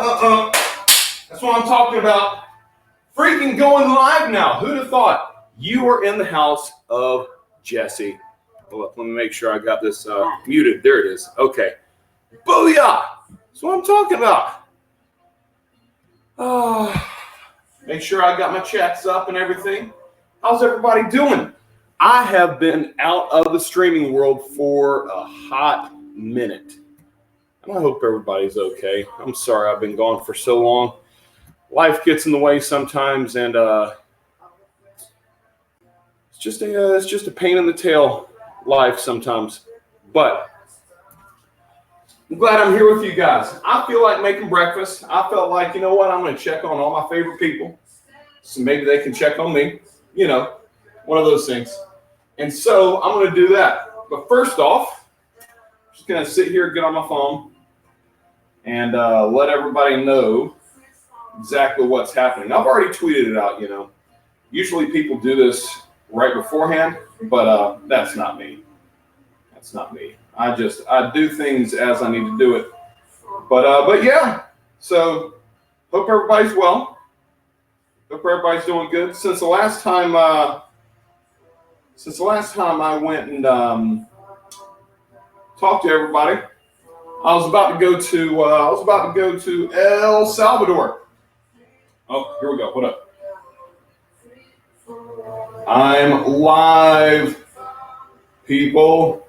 That's what I'm talking about. Freaking going live now. Who'd have thought? You are in the house of Jesse. Well, let me make sure I got this muted. There it is. Okay. Booyah! That's what I'm talking about. Make sure I got my chats up and everything. How's everybody doing? I have been out of the streaming world for a hot minute. And I hope everybody's okay. I'm sorry I've been gone for so long. Life gets in the way sometimes, and it's just a pain in the tail life sometimes. But I'm glad I'm here with you guys. I feel like making breakfast. I felt like, you know what, I'm going to check on all my favorite people. So maybe they can check on me. You know, one of those things. And so I'm going to do that. But first off, I'm just going to sit here, get on my phone, and let everybody know exactly what's happening. I've already tweeted it out, you know. Usually people do this right beforehand, but that's not me. That's not me. I do things as I need to do it. But yeah, so hope everybody's well. Hope everybody's doing good. Since the last time I went and talked to everybody, I was about to go to El Salvador. Oh, here we go. What up? I'm live, people.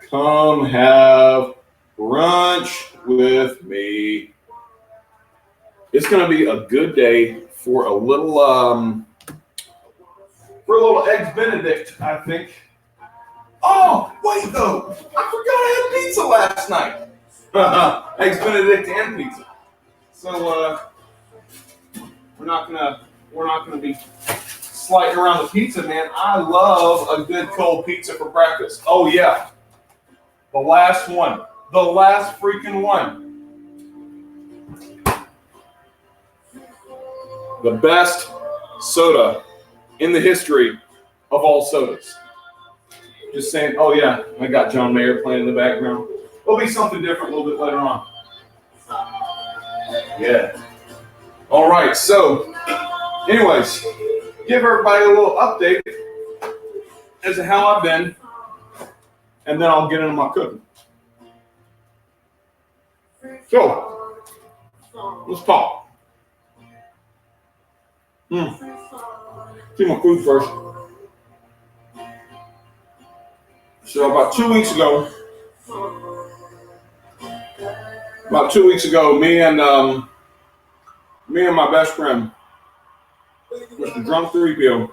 Come have brunch with me. It's going to be a good day for a little eggs benedict, I think. Oh, wait though. I forgot I had pizza last night. Eggs benedict and pizza. So we're not gonna be sliding around the pizza, man. I love a good cold pizza for breakfast. Oh yeah. The last one. The last freaking one. The best soda in the history of all sodas. Just saying, oh yeah, I got John Mayer playing in the background. It'll be something different a little bit later on. Yeah. All right, so anyways, give everybody a little update as to how I've been, and then I'll get into my cooking. So, let's talk. See my food first. So about 2 weeks ago, me and my best friend, Mr. Drunk 3PO,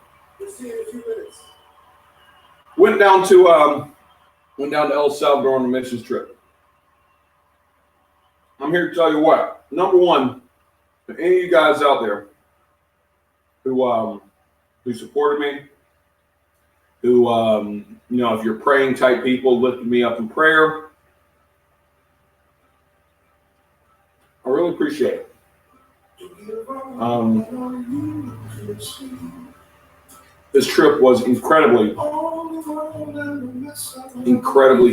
went down to El Salvador on a missions trip. I'm here to tell you what. Number one, any of you guys out there who supported me, who if you're praying type people, lifted me up in prayer, I really appreciate it. This trip was incredibly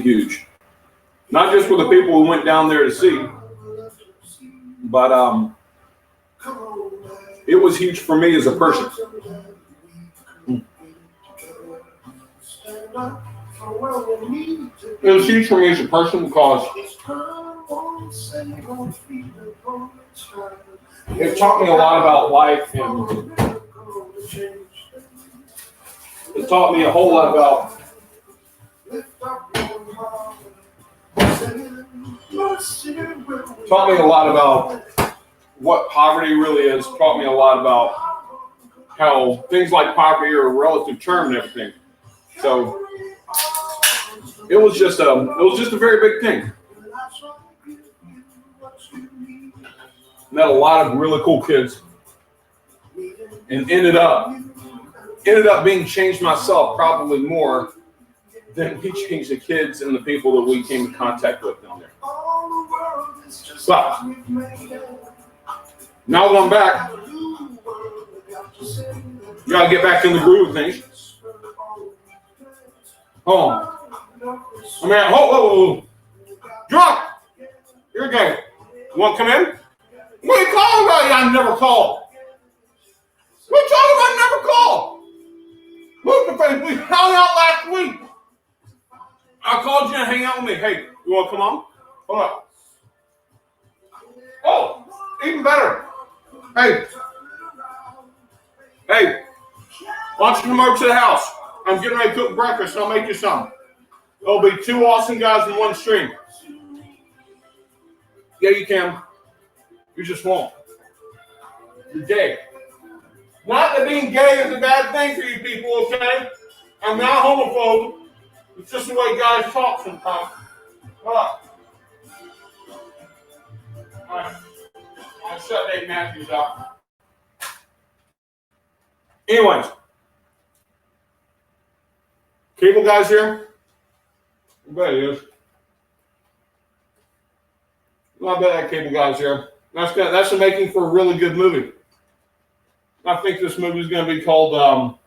huge. Not just for the people who went down there to see, but it was huge for me as a person. It was huge for me as a person because it taught me a lot about life, and it taught me a whole lot about what poverty really is. Taught me a lot about how things like poverty are a relative term and everything. So it was just a very big thing. Met a lot of really cool kids, and ended up being changed myself probably more than we changed the kids and the people that we came in contact with down there. But now that I'm back, you gotta get back in the groove of things. Hold on. Drunk! Here we go. You want to come in? What are you calling about? I never called. What are you talking about? Never called. Look, we hung out last week. I called you to hang out with me. Hey, you want to come on? Hold on. Oh, even better. Hey, why don't you come over to the house? I'm getting ready to cook breakfast, and I'll make you some. There'll be two awesome guys in one stream. Yeah, you can. You just won't. You're gay. Not that being gay is a bad thing for you people, okay? I'm not homophobe. It's just the way guys talk sometimes. All right. I'll shut Dave Matthews out. Anyways. Cable guys here? I bet he is. I bet that cable guy's here. That's making for a really good movie. I think this movie is going to be called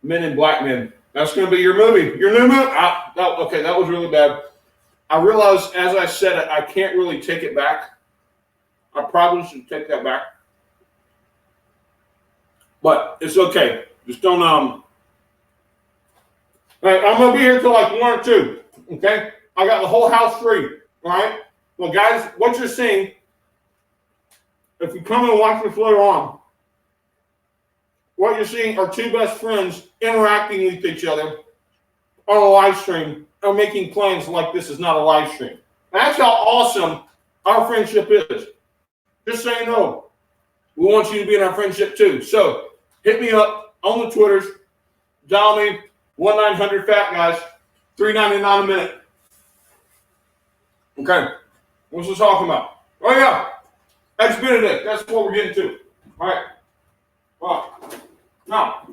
Men in Black Men. That's going to be your movie. Your new movie. Okay, that was really bad. I realized as I said it, I can't really take it back. I probably should take that back. But it's okay. Just don't All right, I'm going to be here till like 1 or 2. Okay? I got the whole house free. All right? Well, guys, what you're seeing, if you come and watch this later on, what you're seeing are two best friends interacting with each other on a live stream or making claims like this is not a live stream. That's how awesome our friendship is. Just so you know, we want you to be in our friendship too. So hit me up on the Twitters, dial me 1-900-FAT-GUYS, $3.99 a minute. Okay, what's this talking about? Oh yeah, Eggs Benedict. That's what we're getting to. All right. Well, now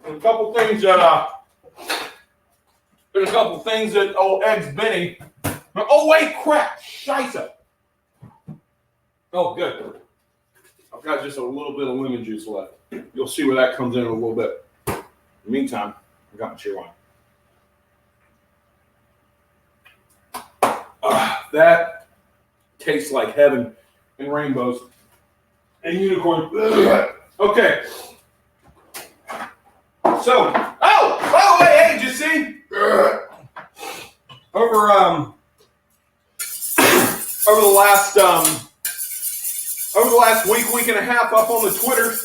there's a couple things that old Eggs Benny. Oh wait, crap, scheisse. Oh good. I've got just a little bit of lemon juice left. You'll see where that comes in a little bit. In the meantime, I got my cheer wine. That tastes like heaven and rainbows and unicorn. Okay. So, hey, did you see? Over the last week and a half up on the Twitter,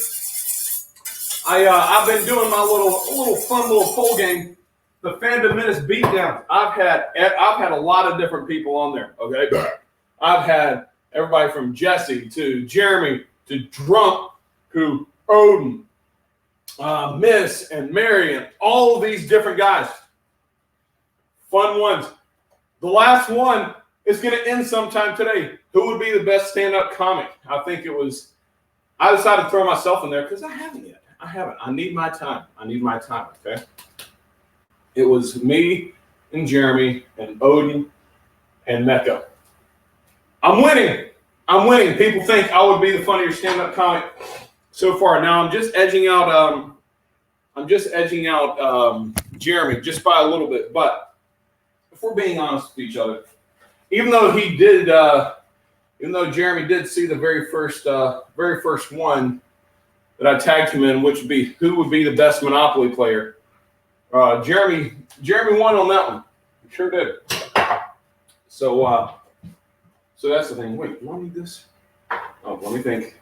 I've been doing my fun little poll game. The Fandom Menace Beatdown. I've had a lot of different people on there. Okay, I've had everybody from Jesse to Jeremy to Drunk to Odin, Miss and Marion. All of these different guys. Fun ones. The last one is going to end sometime today. Who would be the best stand-up comic? I decided to throw myself in there because I haven't yet. I need my time. Okay. It was me and Jeremy and Odin and Mecca. I'm winning. People think I would be the funniest stand-up comic so far. Now I'm just edging out Jeremy just by a little bit. But if we're being honest with each other, even though Jeremy did see the very first one that I tagged him in, which would be who would be the best Monopoly player. Jeremy won on that one. He sure did. So that's the thing. Wait, do I need this? Oh, let me think.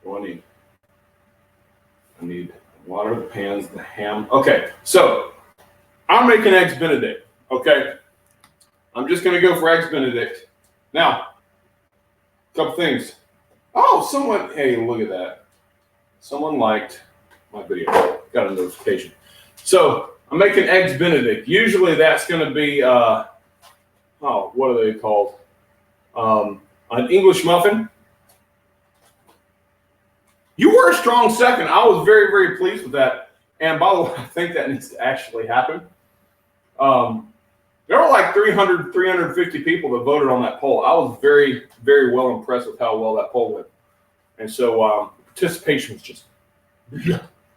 What do I need? I need water, the pans, the ham. Okay, so I'm making Eggs Benedict. Okay, I'm just gonna go for Eggs Benedict. Now, a couple things. Oh, hey, look at that. Someone liked my video. Got a notification. So I'm making Eggs Benedict. Usually that's going to be, what are they called? An English muffin. You were a strong second. I was very, very pleased with that. And by the way, I think that needs to actually happen. There were like 300, 350 people that voted on that poll. I was very, very well impressed with how well that poll went. And so participation was just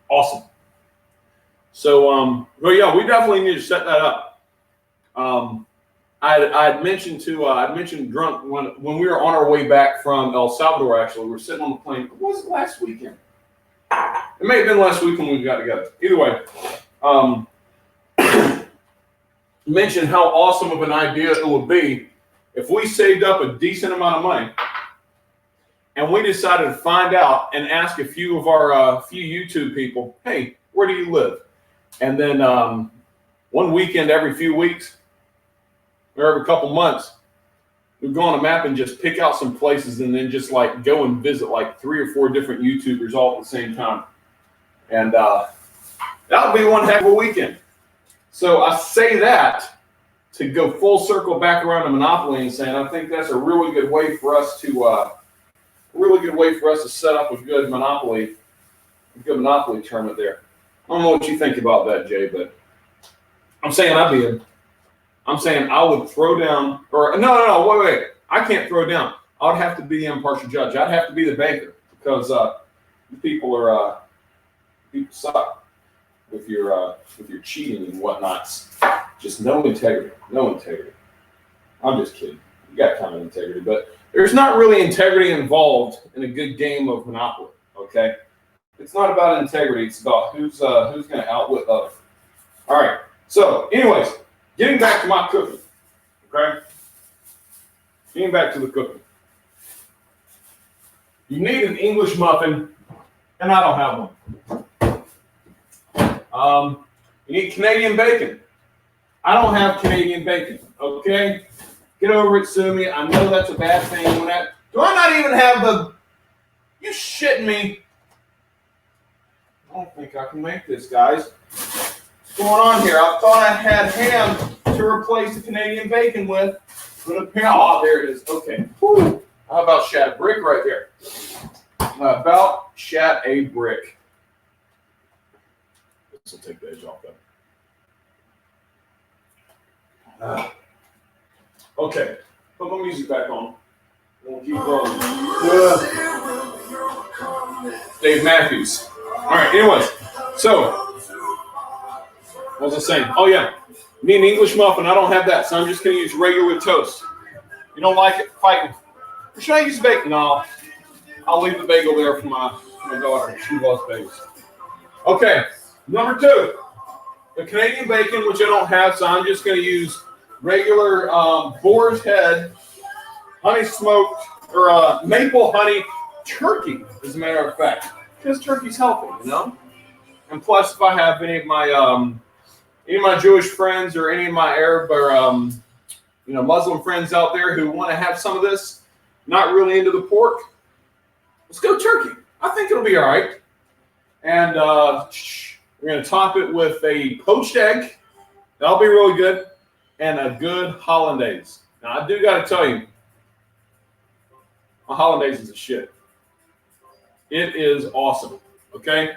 awesome. So, well, yeah, we definitely need to set that up. I I'd mentioned drunk when we were on our way back from El Salvador. Actually, we were sitting on the plane. Was it last weekend? It may have been last week when we got together. Either way, mentioned how awesome of an idea it would be if we saved up a decent amount of money and we decided to find out and ask a few of our few YouTube people, hey, where do you live? And then one weekend every few weeks or every couple months, we'd go on a map and just pick out some places and then just like go and visit like 3 or 4 different YouTubers all at the same time. And that would be one heck of a weekend. So I say that to go full circle back around to Monopoly and saying I think that's a really good way for us to set up a good Monopoly tournament there. I don't know what you think about that, Jay, but I'm saying I'd be in. I'm saying I would throw down, or no, wait. I can't throw down. I would have to be the impartial judge. I'd have to be the banker because people suck with your cheating and whatnots. Just no integrity. I'm just kidding. You got kind of integrity, but there's not really integrity involved in a good game of Monopoly. Okay, it's not about integrity. It's about who's going to outwit others. All right. So, anyways, getting back to my cooking. Okay, getting back to the cooking. You need an English muffin, and I don't have one. You need Canadian bacon. I don't have Canadian bacon. Okay, get over it, sue me. I know that's a bad thing. Do I not even have the? You shitting me? I don't think I can make this, guys. What's going on here? I thought I had ham to replace the Canadian bacon with, but apparently, oh, there it is. Okay. Whew. How about shat a brick right there? How about shat a brick? This will take the edge off though. Okay. Put my music back on. We'll keep rolling. Dave Matthews. All right. Anyways, so. What was I saying? Oh, yeah. Me an English muffin. I don't have that, so I'm just going to use regular toast. You don't like it? Fight me. Or should I use bacon? No. I'll leave the bagel there for my daughter. She loves bagels. Okay. Number 2. The Canadian bacon, which I don't have, so I'm just going to use regular boar's head, honey smoked, or maple honey turkey, as a matter of fact. Because turkey's healthy, you know? And plus, if I have any of my Jewish friends or any of my Arab or Muslim friends out there who want to have some of this, not really into the pork, let's go turkey. I think it'll be all right. And we're going to top it with a poached egg. That'll be really good. And a good hollandaise. Now, I do got to tell you, my hollandaise is a shit. It is awesome. Okay?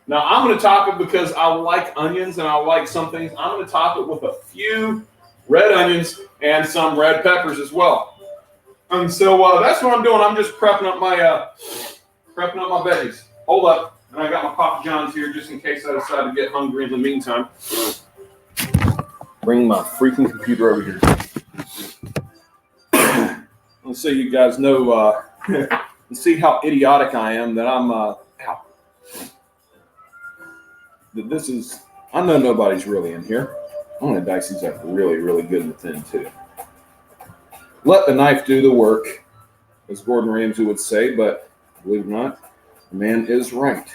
Now, I'm going to top it because I like onions and I like some things. I'm going to top it with a few red onions and some red peppers as well. And so that's what I'm doing. I'm just prepping up my veggies. Hold up. And I got my Papa John's here just in case I decide to get hungry in the meantime. Bring my freaking computer over here. Let's see you guys know, let's see how idiotic I am that I'm, that this is, I know nobody's really in here. I'm going to dice these up really, really good and thin too. Let the knife do the work, as Gordon Ramsay would say, but believe it or not, the man is right.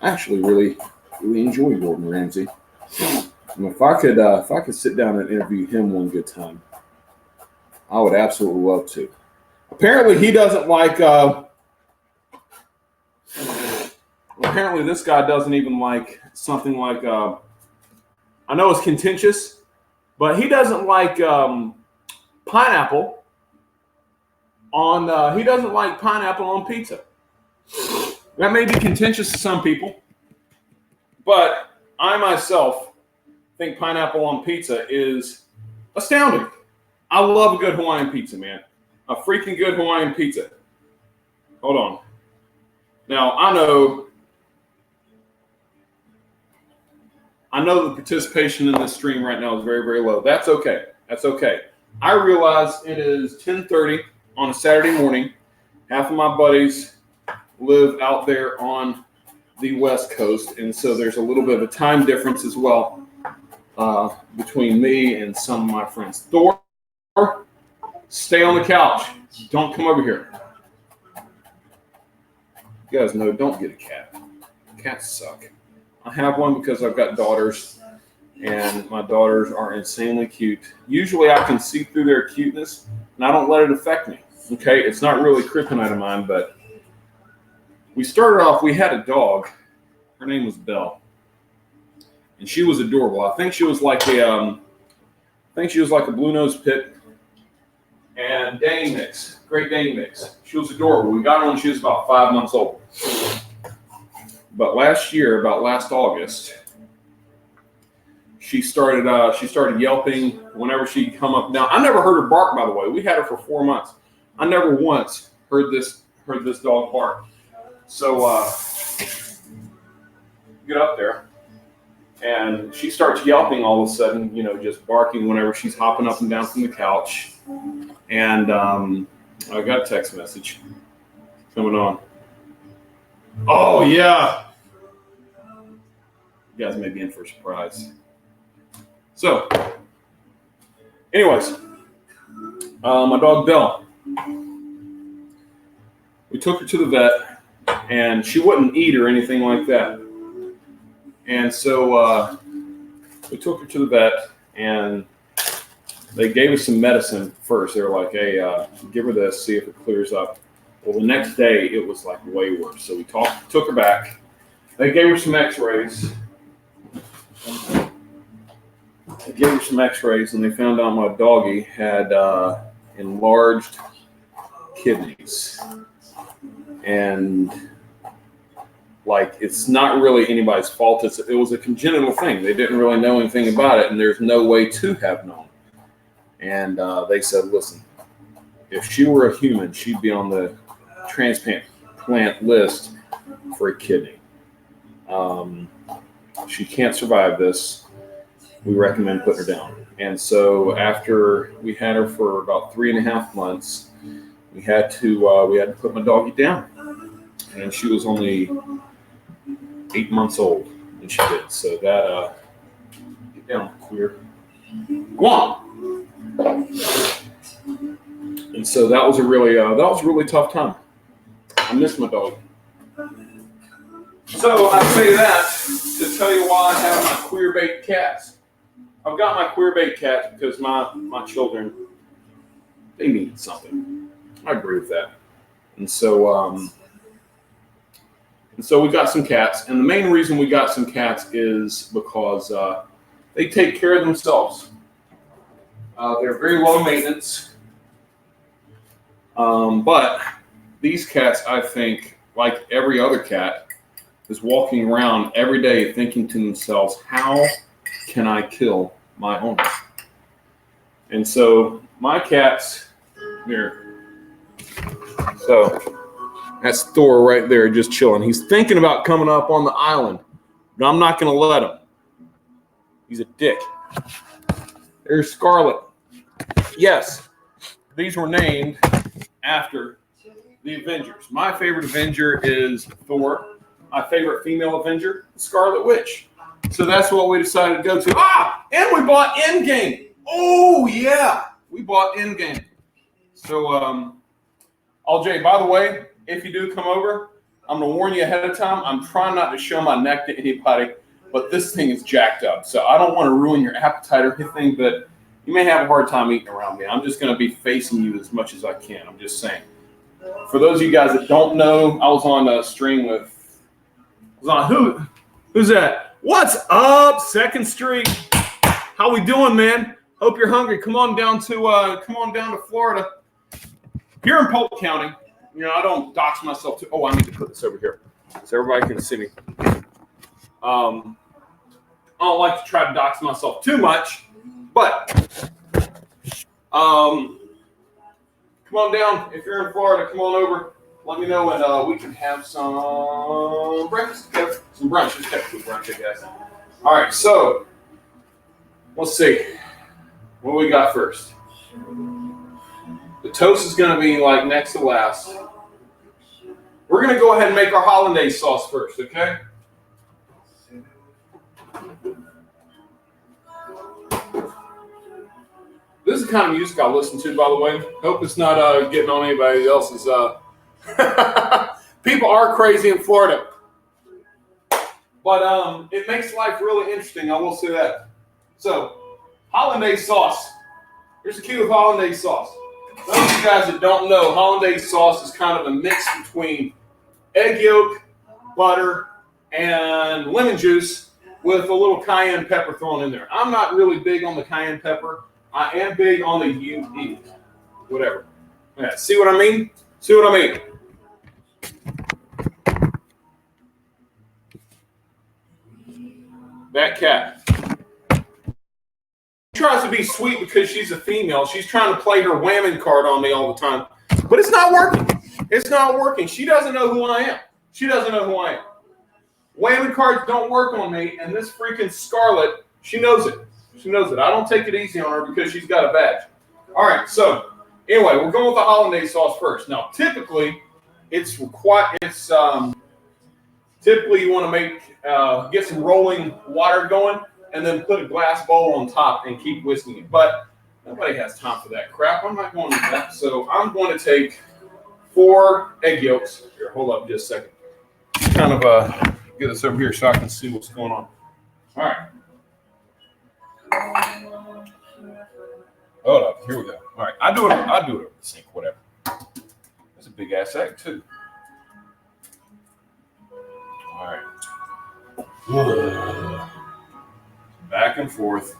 I actually really enjoy Gordon Ramsay. And if I could sit down and interview him one good time, I would absolutely love to. Apparently, he doesn't like. Apparently, this guy doesn't even like something like. I know it's contentious, but he doesn't like pineapple on. He doesn't like pineapple on pizza. That may be contentious to some people, but I myself think pineapple on pizza is astounding. I love a good Hawaiian pizza, man. A freaking good Hawaiian pizza. Hold on. Now, I know the participation in this stream right now is very, very low. That's okay. That's okay. I realize it is 10:30 on a Saturday morning. Half of my buddies live out there on the West Coast, and so there's a little bit of a time difference as well between me and some of my friends. Thor, stay on the couch. Don't come over here. You guys know, don't get a cat. Cats suck. I have one because I've got daughters, and my daughters are insanely cute. Usually I can see through their cuteness, and I don't let it affect me. Okay, it's not really kryptonite of mine, but we started off, we had a dog. Her name was Belle, and she was adorable. I think she was like a blue-nosed pit and Dane mix, Great Dane mix. She was adorable. We got her when she was about 5 months old. But last year, about last August, she started yelping whenever she'd come up. Now, I never heard her bark, by the way. We had her for 4 months. I never once heard this dog bark. So get up there, and she starts yelping all of a sudden, just barking whenever she's hopping up and down from the couch. And I got a text message coming on. Oh, yeah. You guys may be in for a surprise. So, anyways, my dog Belle, we took her to the vet, and she wouldn't eat or anything like that. And so we took her to the vet, and they gave us some medicine first. They were like, hey, give her this, see if it clears up. Well, the next day, it was like way worse. So we took her back. They gave her some x-rays. And they found out my doggie had enlarged kidneys. And like, it's not really anybody's fault. It was a congenital thing. They didn't really know anything about it, and there's no way to have known. And they said, listen, if she were a human, she'd be on the transplant list for a kidney. She can't survive this. We recommend putting her down. And so after we had her for about 3.5 months, we had to put my doggie down. And she was only 8 months old when she did. So that get down, queer. Go on. And so that was a really tough time. I miss my dog. So I say that to tell you why I have my queer bait cats. I've got my queer bait cats because my children, they needed something. I agree with that. And so we got some cats, and the main reason we got some cats is because they take care of themselves. They're very low maintenance, but these cats, I think, like every other cat, is walking around every day thinking to themselves, how can I kill my owners? And so my cats, here, so that's Thor right there just chilling. He's thinking about coming up on the island, but I'm not going to let him. He's a dick. There's Scarlet. Yes, these were named after the Avengers. My favorite Avenger is Thor. My favorite female Avenger, Scarlet Witch. So that's what we decided to go to. And we bought Endgame. Oh, yeah. We bought Endgame. So, LJ, by the way, if you do come over, I'm going to warn you ahead of time. I'm trying not to show my neck to anybody, but this thing is jacked up. So I don't want to ruin your appetite or anything, but you may have a hard time eating around me. I'm just going to be facing you as much as I can. I'm just saying. For those of you guys that don't know, I was on a stream with, who's that? What's up, 2nd Street? How we doing, man? Hope you're hungry. Come on down to Florida. Here in Polk County, I don't dox myself too. Oh, I need to put this over here so everybody can see me. I don't like to try to dox myself too much, but come on down. If you're in Florida, come on over. Let me know, and we can have some breakfast, some brunch. It's technically brunch, I guess. All right, so let's see. What do we got first? The toast is going to be like next to last. We're going to go ahead and make our hollandaise sauce first, okay? This is the kind of music I listen to, by the way. Hope it's not getting on anybody else's. People are crazy in Florida. But it makes life really interesting, I will say that. So, hollandaise sauce. Here's the key with hollandaise sauce. Those of you guys that don't know, hollandaise sauce is kind of a mix between egg yolk, butter, and lemon juice with a little cayenne pepper thrown in there. I'm not really big on the cayenne pepper. I am big on the whatever. Yeah, see what I mean? See what I mean? That cat. She tries to be sweet because she's a female. She's trying to play her whammon card on me all the time. But it's not working. It's not working. She doesn't know who I am. She doesn't know who I am. Whammon cards don't work on me, and this freaking Scarlet, she knows it. She knows it. I don't take it easy on her because she's got a badge. All right, so anyway, we're going with the hollandaise sauce first. Now, typically, typically you want to make get some rolling water going and then put a glass bowl on top and keep whisking it. But nobody has time for that crap. I'm not going to do that. So I'm going to take 4 egg yolks. Here, hold up just a second. Kind of get this over here so I can see what's going on. All right. Hold up. Here we go. All right. I'll do it over the sink, whatever. That's a big ass egg too. All right. Back and forth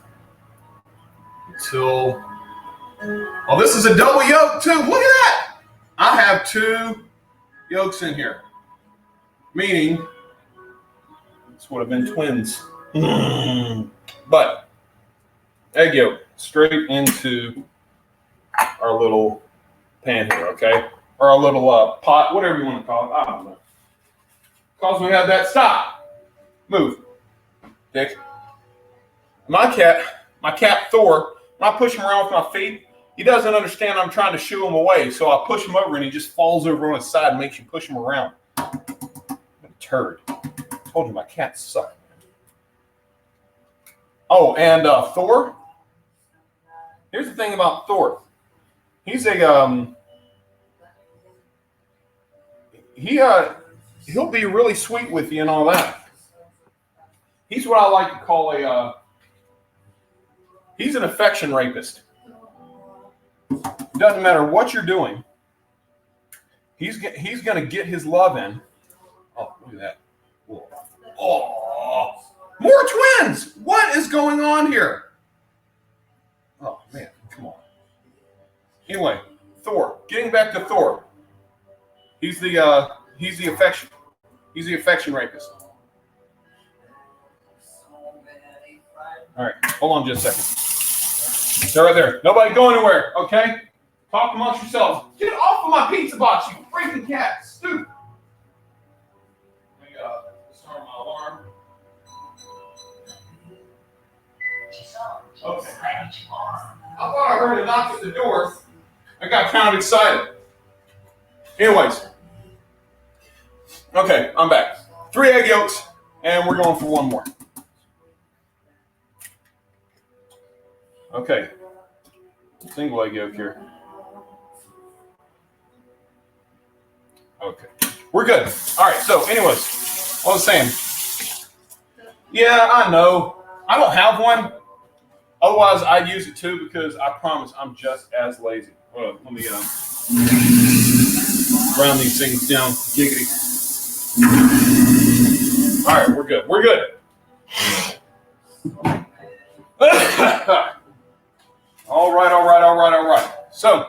until. Oh, this is a double yolk too. Look at that. I have 2 yolks in here, meaning this would have been twins. But egg yolk straight into our little pan here, okay? Or our little pot, whatever you want to call it. I don't know. Because we have that. Stop. Move. Dick. My cat Thor, when I push him around with my feet, he doesn't understand I'm trying to shoo him away. So I push him over and he just falls over on his side and makes you push him around. What a turd. I told you my cats suck. Oh, and Thor. Here's the thing about Thor. He's he'll be really sweet with you and all that. He's what I like to call he's an affection rapist. It doesn't matter what you're doing. He's going to get his love in. Oh, look at that. Oh, more twins. What is going on here? Oh, man, come on. Anyway, Thor. Getting back to Thor. He's the affection rapist. All right, hold on just a second. They're right there. Nobody go anywhere, okay? Talk amongst yourselves. Get off of my pizza box, you freaking cat. Stupid. Let me start my alarm. Okay. I thought I heard a knock at the door. I got kind of excited. Anyways. Okay, I'm back. 3 egg yolks, and we're going for 1 more. Okay. Single egg yolk here. Okay. We're good. All right, so anyways, I was saying, yeah, I know. I don't have one. Otherwise, I'd use it too because I promise I'm just as lazy. Well, let me round these things down. Giggity. All right, we're good. We're good. All right. So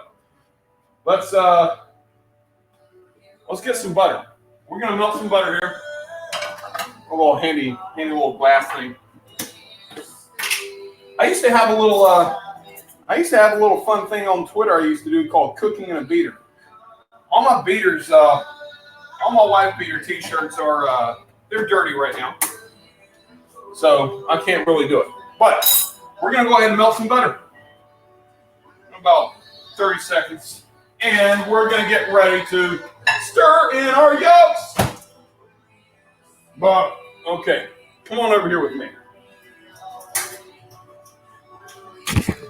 let's get some butter. We're gonna melt some butter here. A little handy little glass thing. I used to have a little fun thing on Twitter I used to do called cooking in a beater. All my beaters, all my wife beater t-shirts are they're dirty right now. So I can't really do it. But we're gonna go ahead and melt some butter. about 30 seconds. And we're going to get ready to stir in our yolks. But, okay, come on over here with me.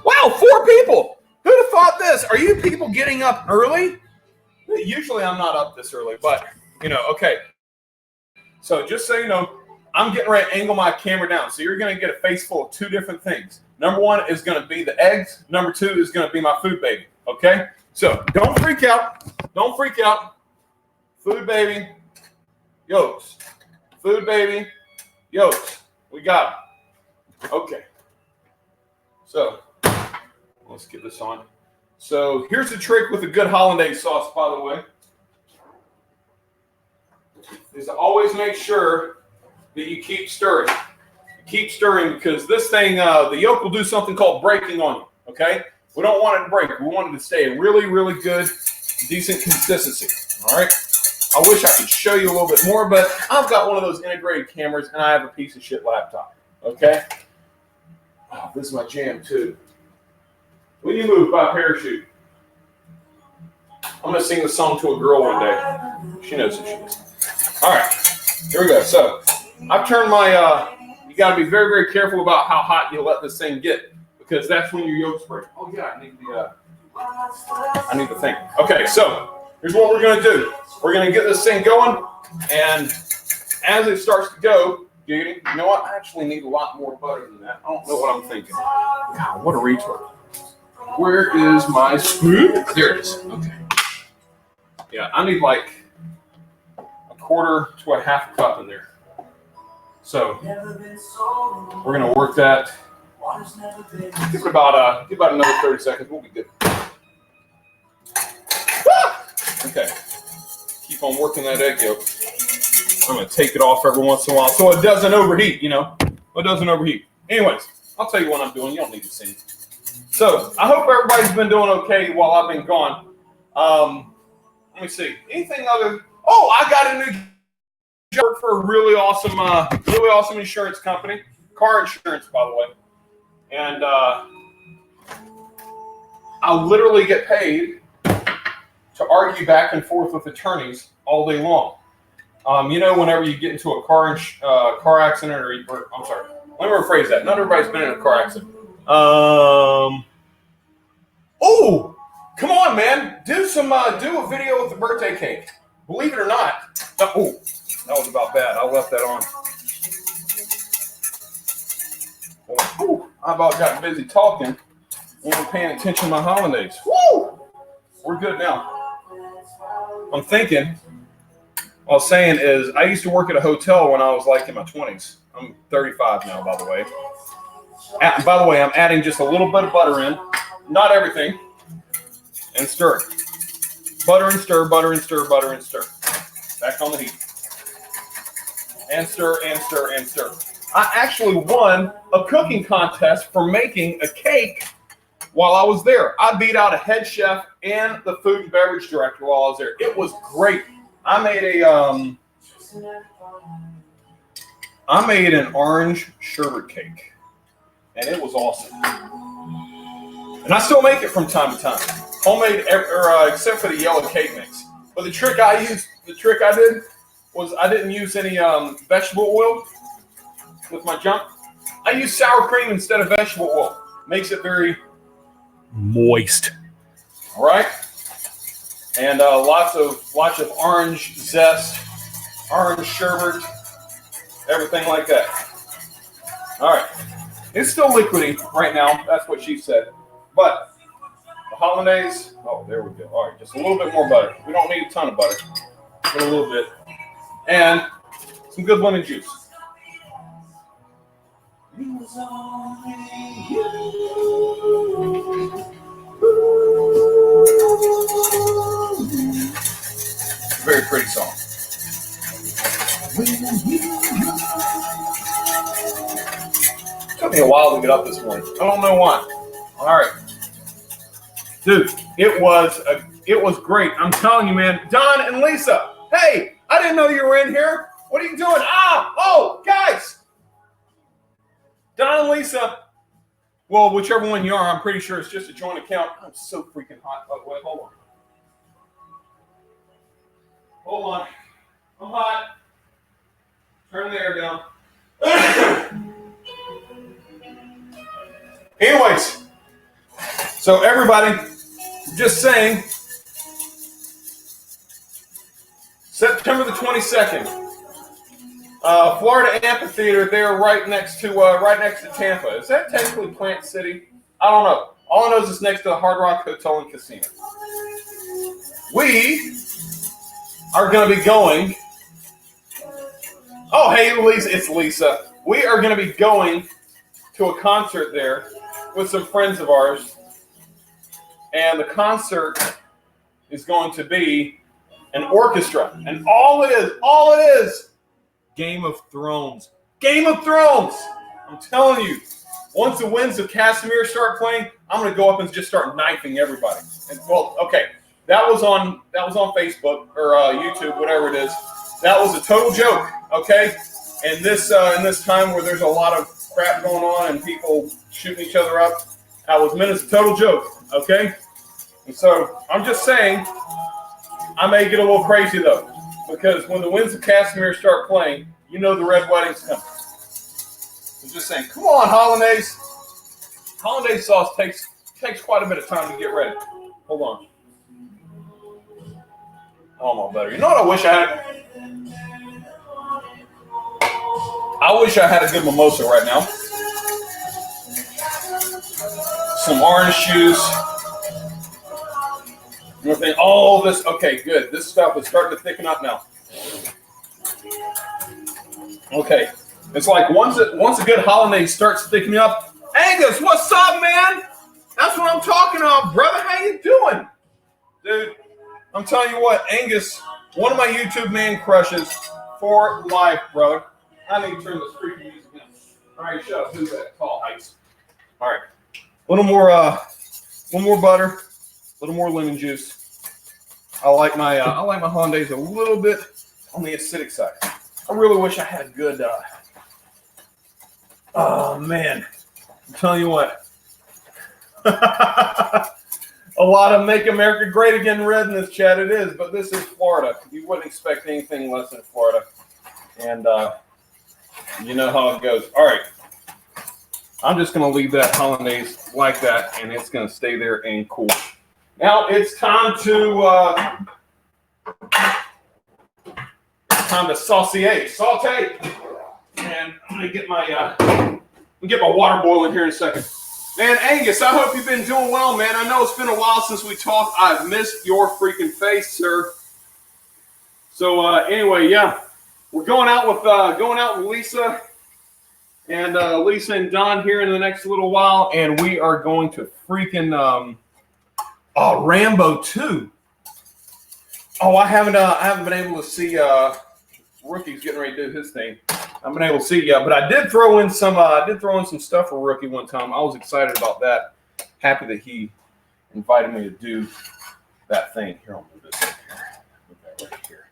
Wow, 4 people. Who'd have thought this? Are you people getting up early? Usually I'm not up this early, but, okay. So just so you know, I'm getting ready to angle my camera down. So you're going to get a face full of 2 different things. Number 1 is going to be the eggs. Number 2 is going to be my food baby, okay? So don't freak out. Don't freak out. Food baby, yolks. Food baby, yolks. We got them. Okay. So let's get this on. So here's the trick with a good hollandaise sauce, by the way, is to always make sure that you keep stirring. Keep stirring because this thing, the yolk will do something called breaking on you, okay? We don't want it to break. We want it to stay really, really good, decent consistency, all right? I wish I could show you a little bit more, but I've got one of those integrated cameras and I have a piece of shit laptop, okay? Oh, this is my jam, too. When you move by parachute, I'm going to sing the song to a girl one day. She knows who she is. All right, here we go. So I've turned my, you got to be very, very careful about how hot you let this thing get because that's when your yolks break. Oh, yeah, I need the thing. Okay, so here's what we're going to do. We're going to get this thing going, and as it starts to go, you know what? I actually need a lot more butter than that. I don't know what I'm thinking. God, what a retard. Where is my spoon? There it is. Okay. Yeah, I need like a 1/4 to a 1/2 cup in there. So we're gonna work that. Give it about another 30 seconds. We'll be good. Okay. Keep on working that egg yolk. I'm gonna take it off every once in a while so it doesn't overheat. It doesn't overheat. Anyways, I'll tell you what I'm doing. You don't need to see me. So I hope everybody's been doing okay while I've been gone. Let me see. Anything other? Oh, I got a new job for a really awesome insurance company, car insurance, by the way. And I'll literally get paid to argue back and forth with attorneys all day long. Whenever you get into a car accident, or I'm sorry, let me rephrase that. Not everybody's been in a car accident. Oh, come on, man. Do a video with the birthday cake. Believe it or not. Oh, that was about bad. I left that on. Oh, I about got busy talking. Wasn't paying attention to my hollandaise. Woo! We're good now. I'm thinking, what I was saying is I used to work at a hotel when I was like in my 20s. I'm 35 now, by the way. By the way, I'm adding just a little bit of butter in. Not everything. And stir. Butter and stir, butter and stir, butter and stir. Back on the heat. And stir, and stir, and stir. I actually won a cooking contest for making a cake while I was there. I beat out a head chef and the food and beverage director while I was there. It was great. I made an orange sherbet cake, and it was awesome. And I still make it from time to time. Homemade, except for the yellow cake mix. But the trick I did was I didn't use any vegetable oil with my junk. I used sour cream instead of vegetable oil. Makes it very moist. All right, and lots of orange zest, orange sherbet, everything like that. All right, it's still liquidy right now. That's what she said. But the hollandaise, oh, there we go. All right, just a little bit more butter. We don't need a ton of butter, but a little bit, and some good lemon juice. Very pretty song. Took me a while to get up this morning. I don't know why. All right, dude, it was great. I'm telling you, man. Don and Lisa, hey, I didn't know you were in here. What are you doing? Oh, guys. Don and Lisa, Well, whichever one you are, I'm pretty sure it's just a joint account. I'm so freaking hot. Oh, wait, hold on. Hold on. I'm hot. Turn the air down. Anyways, so everybody, just saying, September the 22nd, Florida Amphitheater. They're right next to Tampa. Is that technically Plant City? I don't know. All I know is it's next to the Hard Rock Hotel and Casino. We are going to be going. Oh, hey, Lisa, it's Lisa. We are going to be going to a concert there with some friends of ours. And the concert is going to be an orchestra. And all it is, Game of Thrones. Game of Thrones! I'm telling you, once the Winds of Casimir start playing, I'm going to go up and just start knifing everybody. And, well, okay, that was on Facebook or YouTube, whatever it is. That was a total joke, okay? And in this time where there's a lot of crap going on and people shooting each other up, that was meant as a total joke, okay? And so I'm just saying, I may get a little crazy though, because when the Winds of Casimir start playing, you know the Red Wedding's coming. I'm just saying, come on, hollandaise. Hollandaise sauce takes quite a bit of time to get ready. Hold on. Oh, my better. You know what I wish I had? I wish I had a good mimosa right now. Some orange juice. Everything. All this. Okay, good. This stuff is starting to thicken up now. Okay. It's like once a good hollandaise starts thickening up. Angus, what's up, man? That's what I'm talking about, brother. How you doing? Dude, I'm telling you what, Angus, one of my YouTube man crushes for life, brother. I need to turn this freaking music down. All right, shut up. Who's that? Tall heights. All right. A little more butter, a little more lemon juice. I like my hollandaise a little bit on the acidic side. I really wish I had a good. Oh man, I'm telling you what. A lot of "Make America Great Again" red in this chat. It is, but this is Florida. You wouldn't expect anything less than Florida, and you know how it goes. All right. I'm just going to leave that hollandaise like that, and it's going to stay there and cool. Now it's time to saute, and I'm going to get my water boiling here in a second. Man, Angus, I hope you've been doing well, man. I know it's been a while since we talked. I've missed your freaking face, sir. So anyway, yeah, we're going out with Lisa. And Lisa and Don here in the next little while, and we are going to freaking Rambo 2. Oh, I haven't been able to see Rookie's getting ready to do his thing. I haven't been able to see yet, but I did throw in some stuff for Rookie one time. I was excited about that. Happy that he invited me to do that thing. Here, I'll move this in here. Move that right here.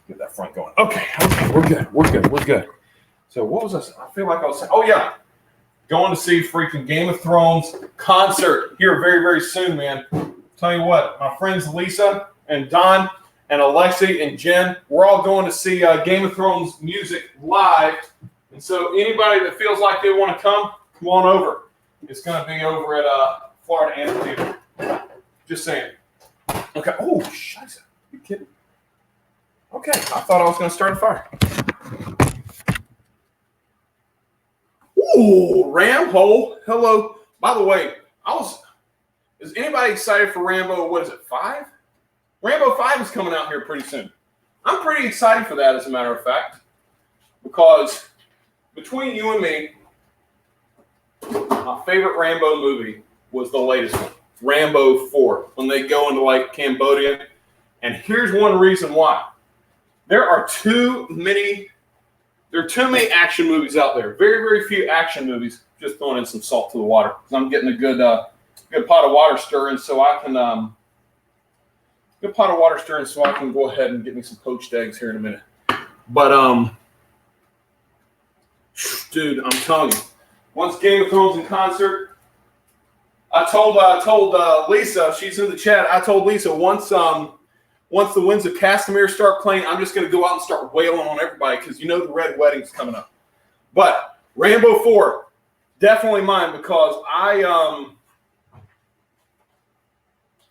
Get that front going. Okay, we're good. So what was this? I feel like I was saying, oh yeah, going to see freaking Game of Thrones concert here very, very soon, man. Tell you what, my friends Lisa and Don and Alexi and Jen, we're all going to see Game of Thrones music live. And so anybody that feels like they want to come on over. It's going to be over at Florida Amphitheater. Just saying. Okay. Oh, scheiße. You kidding? Okay. I thought I was going to start a fire. Ooh, Rambo. Hello. By the way, is anybody excited for Rambo? What is it, 5? Rambo 5 is coming out here pretty soon. I'm pretty excited for that, as a matter of fact, because between you and me, my favorite Rambo movie was the latest one, Rambo 4, when they go into like Cambodia. And here's one reason why. There are too many action movies out there. Very, very few action movies. Just throwing in some salt to the water because I'm getting a good pot of water stirring, so I can go ahead and get me some poached eggs here in a minute. But dude, I'm telling you, Once Game of Thrones in concert. I told Lisa, she's in the chat. I told Lisa once the Winds of Castamere start playing, I'm just going to go out and start wailing on everybody because you know the Red Wedding's coming up. But Rambo 4, definitely mine because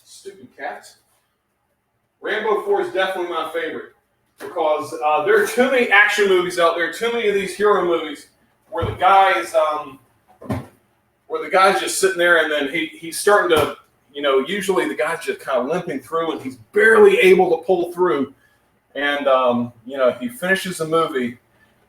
stupid cats. Rambo 4 is definitely my favorite because there are too many action movies out there, too many of these hero movies where the guy's just sitting there and then he's starting to, usually the guy's just kind of limping through and he's barely able to pull through. And, he finishes the movie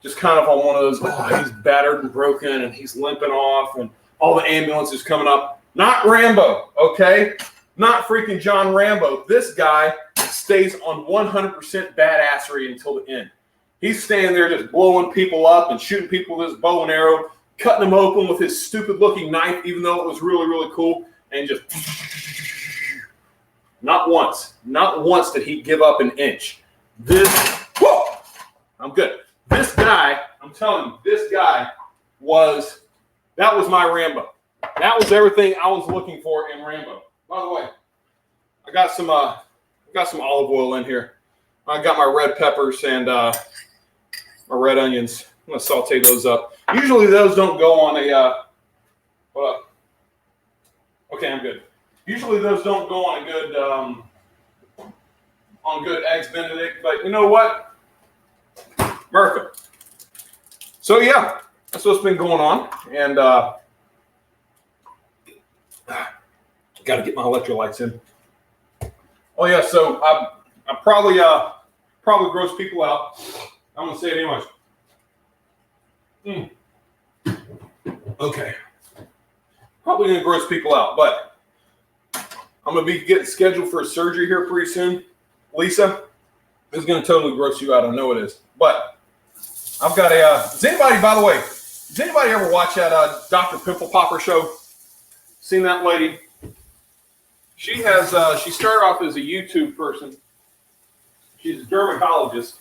just kind of on one of those, he's battered and broken and he's limping off and all the ambulances coming up. Not Rambo, okay? Not freaking John Rambo. This guy stays on 100% badassery until the end. He's standing there just blowing people up and shooting people with his bow and arrow, cutting them open with his stupid-looking knife, even though it was really, really cool, and just not once did he give up an inch. I'm good. This guy, I'm telling you, that was my Rambo. That was everything I was looking for in Rambo. By the way, I got some olive oil in here. I got my red peppers and my red onions. I'm gonna saute those up. Usually those don't go on a hold up. Okay, I'm good. Usually those don't go on a good eggs benedict, but you know what? America. So yeah, that's what's been going on, and got to get my electrolytes in. Oh yeah, so I probably gross people out. I'm gonna say it anyways. Okay, probably gonna gross people out, but I'm gonna be getting scheduled for a surgery here pretty soon. Lisa, this is gonna totally gross you out. I know it is, but I've got a. Does anybody ever watch that Dr. Pimple Popper show? Seen that lady? She has. She started off as a YouTube person. She's a dermatologist,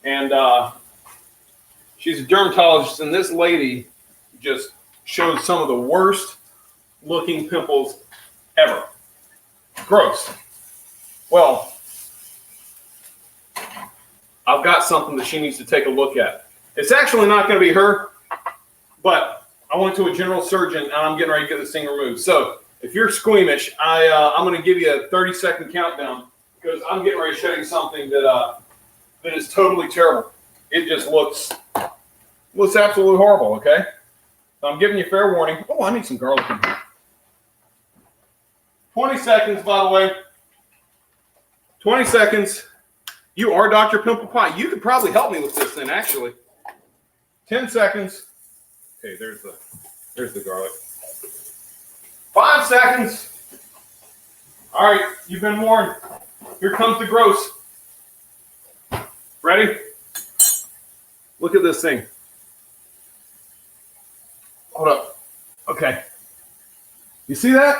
and she's a dermatologist. And this lady just showed some of the worst looking pimples ever. Gross. Well, I've got something that she needs to take a look at. It's actually not going to be her, but I went to a general surgeon and I'm getting ready to get this thing removed. So if you're squeamish, I'm going to give you a 30-second countdown because I'm getting ready to show you something that is totally terrible. It just looks absolutely horrible, okay? So I'm giving you fair warning. Oh, I need some garlic in here. 20 seconds, by the way. 20 seconds. You are Dr. Pimple Pie. You could probably help me with this thing, actually. 10 seconds. Okay, there's the garlic. 5 seconds. All right, you've been warned. Here comes the gross. Ready? Look at this thing. Hold up. Okay. You see that?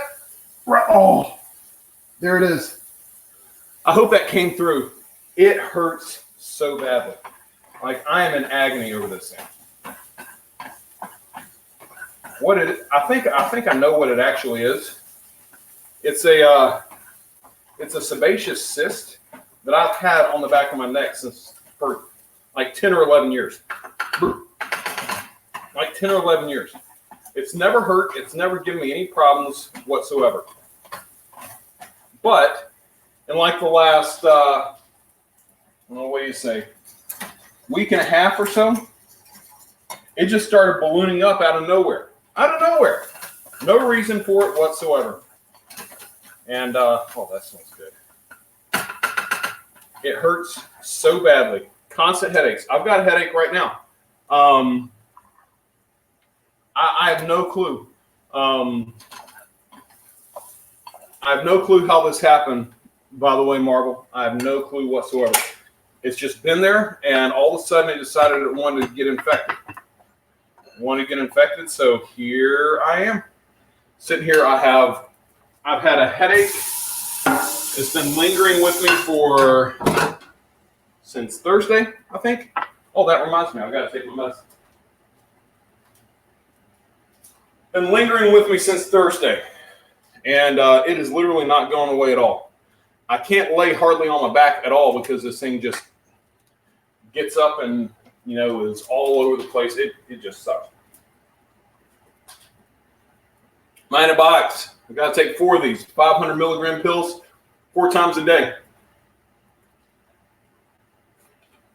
Oh, there it is. I hope that came through. It hurts so badly. Like I am in agony over this thing. I think I know what it actually is. It's a sebaceous cyst that I've had on the back of my neck for like 10 or 11 years. Like 10 or 11 years. It's never hurt. It's never given me any problems whatsoever. But in like the last, what do you say, week and a half or so, it just started ballooning up out of nowhere. Out of nowhere. No reason for it whatsoever. And, that smells good. It hurts so badly. Constant headaches. I've got a headache right now. I have no clue. I have no clue how this happened, by the way, Marvel. I have no clue whatsoever. It's just been there, and all of a sudden it decided it wanted to get infected. So here I am. Sitting here, I've had a headache. It's been lingering with me since Thursday, I think. Oh, that reminds me. I've got to take my medicine. been lingering with me since Thursday, and it is literally not going away at all. I can't lay hardly on my back at all because this thing just gets up and, you know, is all over the place. It just sucks. My antibiotics. I've got to take 4 of these 500 milligram pills 4 times a day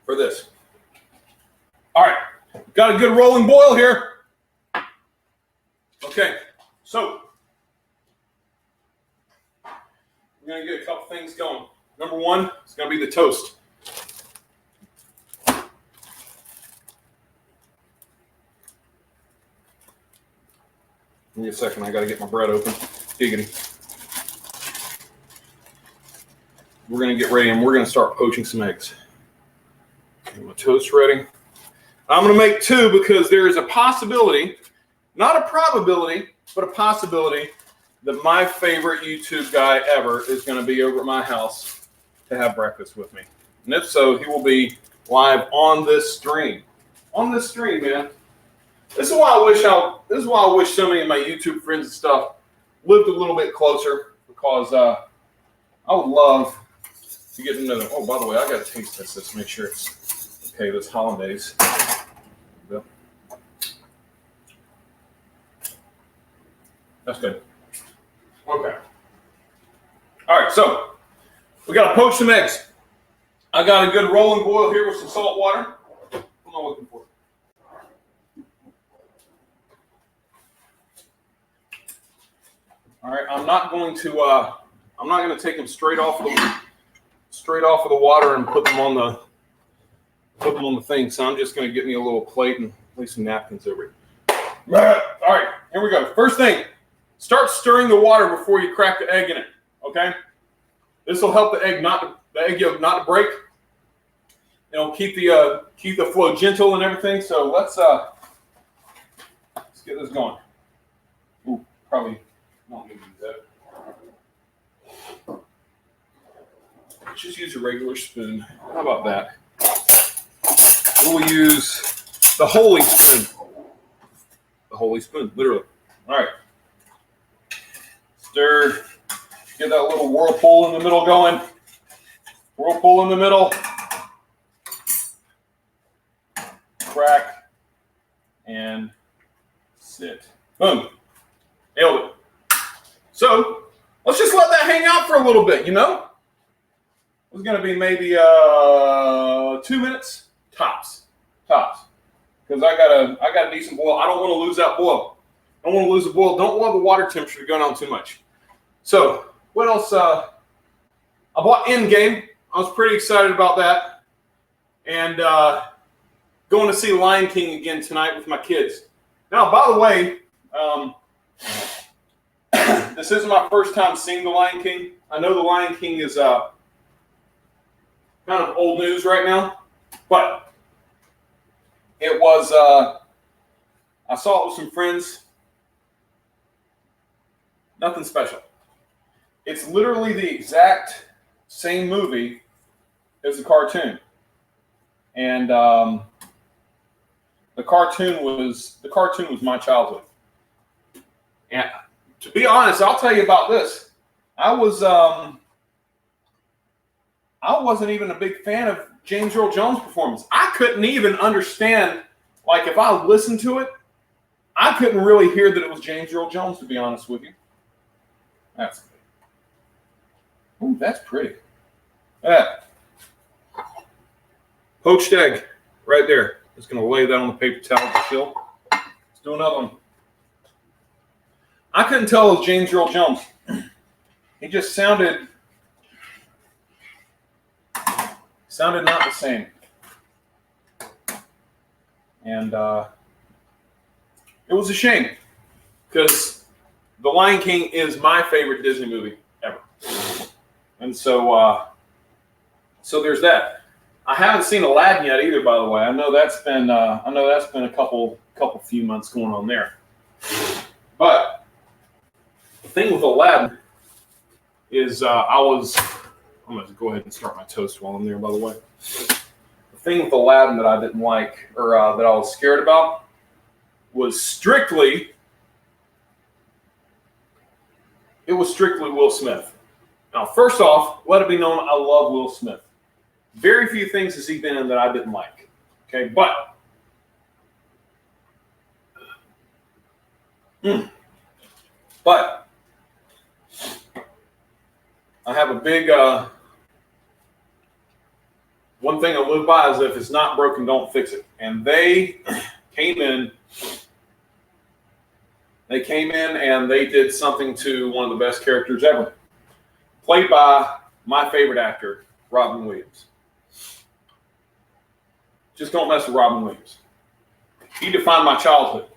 for this. All right, got a good rolling boil here. Okay, so we're going to get a couple things going. Number 1 is going to be the toast. Give me a second. I got to get my bread open. Giggity. We're going to get ready and we're going to start poaching some eggs. Get my toast ready. I'm going to make 2 because there is a possibility, not a probability, but a possibility that my favorite YouTube guy ever is going to be over at my house to have breakfast with me. And if so, he will be live on this stream. On this stream, man. This is why I wish so many of my YouTube friends and stuff lived a little bit closer, because I would love to get to know them. Oh, by the way, I got to taste this to make sure it's okay. This hollandaise. That's good. Okay. All right, so we got to poach some eggs. I got a good rolling boil here with some salt water. What am I looking for? All right, I'm not going to take them straight off of the water and put them on the thing. So I'm just going to get me a little plate and lay some napkins over it. All right, here we go. First thing, start stirring the water before you crack the egg in it. Okay, this will help the egg yolk not to break. Keep the flow gentle and everything. So let's get this going. Ooh, probably. Don't need to do that. Just use a regular spoon. How about that? We'll use the holy spoon. The holy spoon, literally. All right. Stir. Get that little whirlpool in the middle going. Whirlpool in the middle. Crack. And sit. Boom. Nailed it. So let's just let that hang out for a little bit, It's going to be maybe 2 minutes tops, because I got a decent boil. I don't want to lose that boil. I don't want to lose the boil. Don't want the water temperature to go down too much. So what else? I bought Endgame. I was pretty excited about that, and going to see Lion King again tonight with my kids. Now, by the way. This isn't my first time seeing The Lion King. I know The Lion King is kind of old news right now, but it was, I saw it with some friends. Nothing special. It's literally the exact same movie as the cartoon. And the cartoon was my childhood. And to be honest, I'll tell you about this. I wasn't even a big fan of James Earl Jones' performance. I couldn't even understand, like, if I listened to it, I couldn't really hear that it was James Earl Jones, to be honest with you. That's good. Ooh, that's pretty. Yeah. Poached egg, right there. Just going to lay that on the paper towel to chill. Let's do another one. I couldn't tell it was James Earl Jones. He just sounded not the same. And it was a shame, because The Lion King is my favorite Disney movie ever. And so there's that. I haven't seen Aladdin yet either, by the way. I know that's been a couple few months going on there. But the thing with Aladdin is I'm going to go ahead and start my toast while I'm there, by the way. The thing with Aladdin that I didn't like, or that I was scared about, was strictly it was strictly Will Smith. Now, first off, let it be known I love Will Smith. Very few things has he been in that I didn't like. Okay, but I have a big one thing I live by is if it's not broken, don't fix it. And they came in and they did something to one of the best characters ever, played by my favorite actor, Robin Williams. Just don't mess with Robin Williams. He defined my childhood.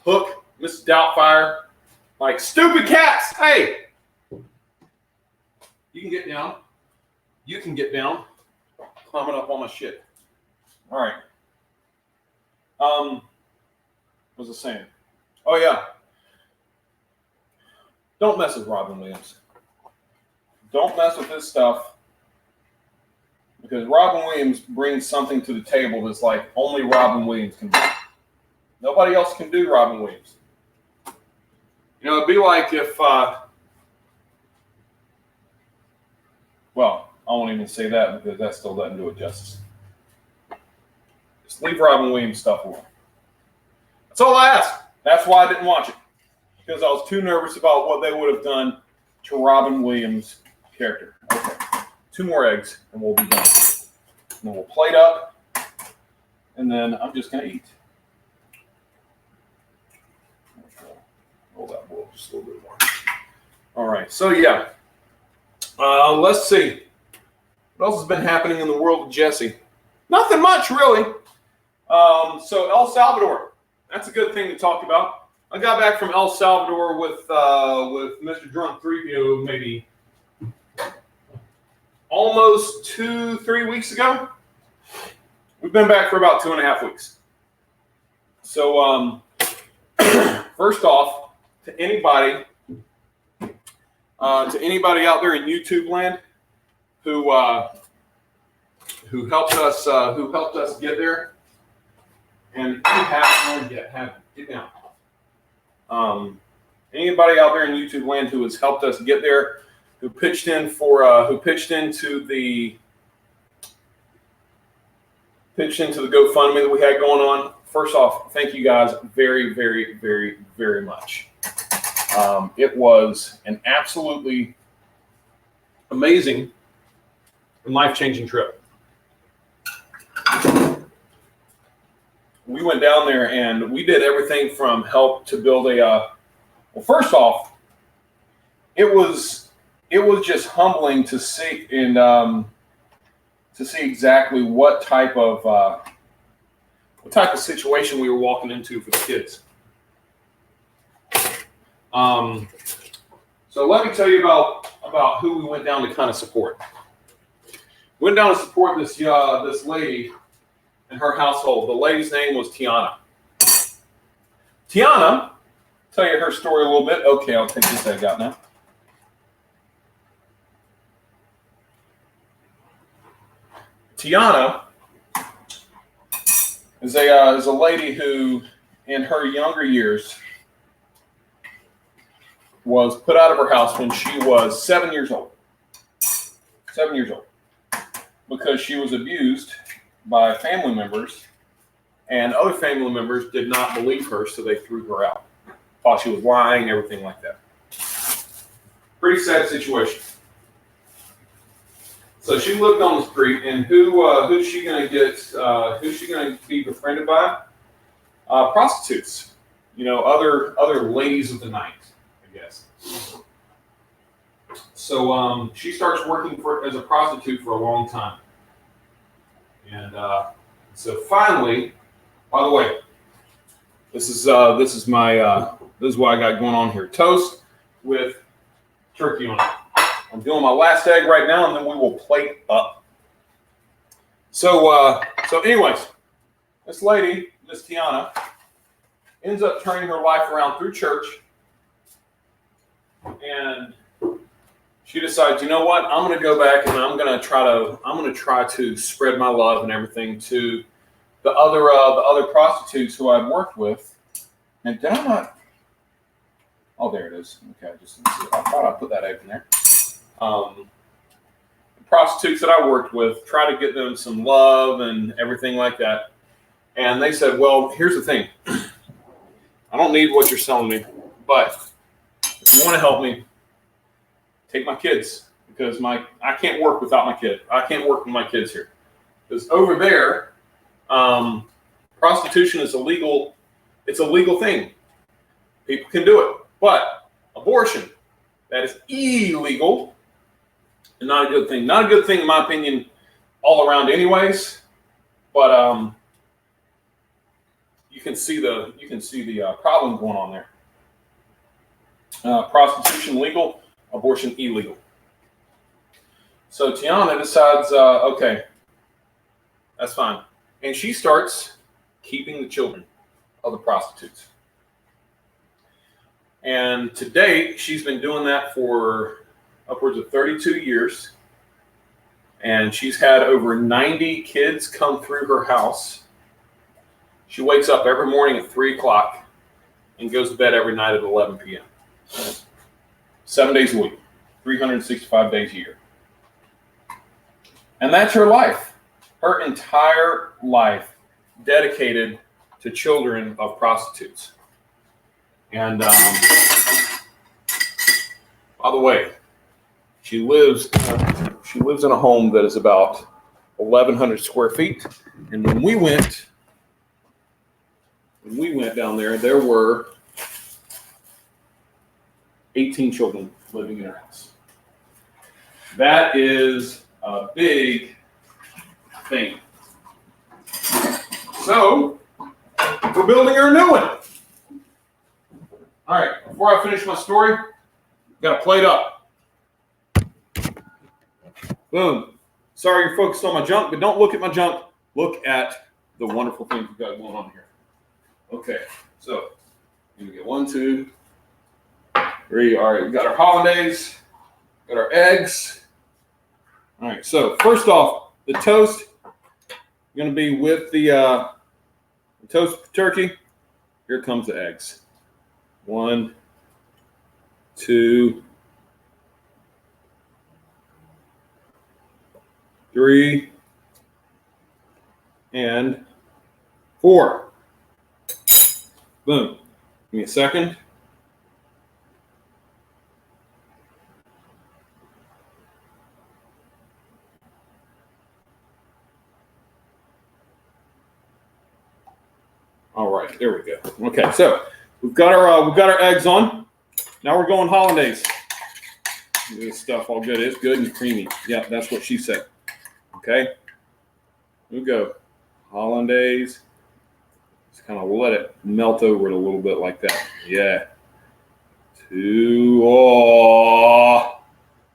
Hook, Mrs. Doubtfire, like stupid cats. Hey, you can get down. You can get down. Climbing up on my shit. All right. What was I saying? Oh yeah. Don't mess with Robin Williams. Don't mess with his stuff. Because Robin Williams brings something to the table that's like only Robin Williams can do. Nobody else can do Robin Williams. You know, it'd be like if, well, I won't even say that because that still doesn't do it justice. Just leave Robin Williams stuff alone. That's all I ask. That's why I didn't watch it. Because I was too nervous about what they would have done to Robin Williams' character. Okay. 2 more eggs and we'll be done. And then we'll plate up. And then I'm just going to eat. Roll that bowl just a little bit more. All right. So, yeah. Let's see. What else has been happening in the world of Jesse? Nothing much, really. So, El Salvador. That's a good thing to talk about. I got back from El Salvador with Mr. Drunk 3PO maybe almost 2-3 weeks ago. We've been back for about 2.5 weeks. So, first off, to anybody out there in YouTube land who helped us get there, and if you haven't yet, get down. Anybody out there in YouTube land who has helped us get there, who pitched into the GoFundMe that we had going on. First off, thank you guys very, very, very, very much. It was an absolutely amazing and life-changing trip. We went down there and we did everything from help to build a. Well, first off, it was just humbling to see exactly what type of situation we were walking into for the kids. So let me tell you about who we went down to kind of support. We went down to support this lady in her household. The lady's name was Tiana. Tiana, tell you her story a little bit. Okay, I'll take this egg out now. Tiana is a lady who, in her younger years, was put out of her house when she was 7 years old. 7 years old. Because she was abused by family members, and other family members did not believe her, so they threw her out. Thought she was lying, everything like that. Pretty sad situation. So she lived on the street, and who's she going to get? Who's she going to be befriended by? Prostitutes. You know, other ladies of the night, I guess. So she starts working as a prostitute for a long time, and so finally, by the way, this is what I got going on here: toast with turkey on it. I'm doing my last egg right now, and then we will plate up. So anyways, this lady, Miss Tiana, ends up turning her life around through church, and she decides, you know what? I'm going to go back and I'm going to try to spread my love and everything to the other prostitutes who I've worked with. And did I not? Oh, there it is. Okay, I thought I put that egg in there. Prostitutes that I worked with, try to get them some love and everything like that. And they said, well, here's the thing. I don't need what you're selling me, but if you want to help me, take my kids, because I can't work without my kid. I can't work with my kids here. Because over there, prostitution is illegal. It's a legal thing. People can do it. But abortion, that is illegal and not a good thing. Not a good thing, in my opinion, all around anyways. But you can see the problem going on there. Prostitution legal, abortion illegal. So Tiana decides, okay, that's fine. And she starts keeping the children of the prostitutes. And to date, she's been doing that for upwards of 32 years. And she's had over 90 kids come through her house. She wakes up every morning at 3 o'clock and goes to bed every night at 11 p.m. 7 days a week, 365 days a year. And that's her life. Her entire life dedicated to children of prostitutes. And by the way, she lives in a home that is about 1,100 square feet. And when we went down there, there were 18 children living in her house. That is a big thing. So we're building her a new one. All right, before I finish my story, got to plate up. Boom. Sorry you're focused on my junk, but don't look at my junk. Look at the wonderful things we've got going on here. Okay, so we get 1, 2, 3. All right, we got our hollandaise, got our eggs. All right, so first off, the toast going to be with the toast turkey. Here comes the eggs. 1, 2, 3, and 4. Boom. Give me a second. All right, there we go. Okay, so we've got our eggs on. Now we're going hollandaise. This stuff all good. It's good and creamy. Yeah, that's what she said. Okay, here we go. Hollandaise. Just kind of let it melt over it a little bit like that. Yeah. 2. Oh,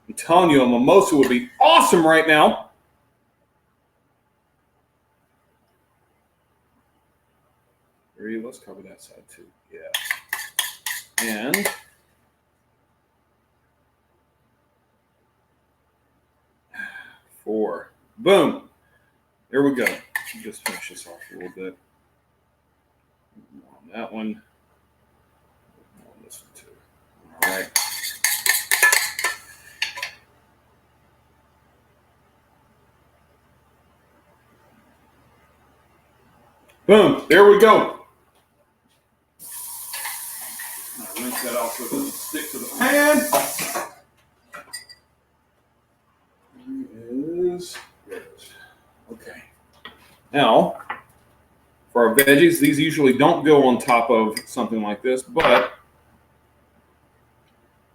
I'm telling you, a mimosa would be awesome right now. Let's cover that side too. Yeah. And 4. Boom. There we go. Just finish this off a little bit. On that one. On this one too. All right. Boom. There we go. Rinse that off so it doesn't stick to the pan. Okay. Now, for our veggies, these usually don't go on top of something like this, but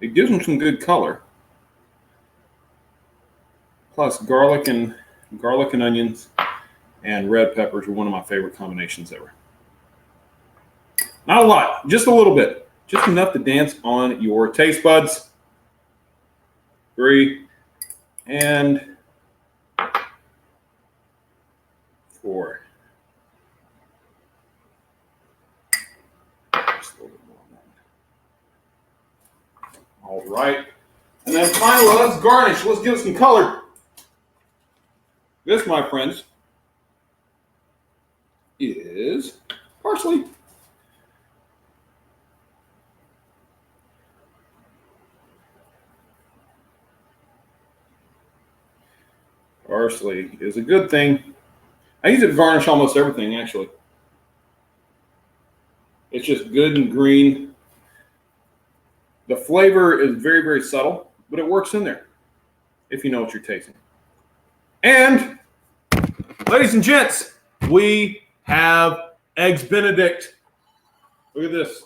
it gives them some good color. Plus, garlic and onions and red peppers are one of my favorite combinations ever. Not a lot, just a little bit. Just enough to dance on your taste buds. 3 and 4. Just a little bit more on that. All right. And then finally, let's garnish. Let's give it some color. This, my friends, is parsley. Parsley is a good thing. I use it to garnish almost everything, actually. It's just good and green. The flavor is very, very subtle, but it works in there if you know what you're tasting. And, ladies and gents, we have Eggs Benedict. Look at this.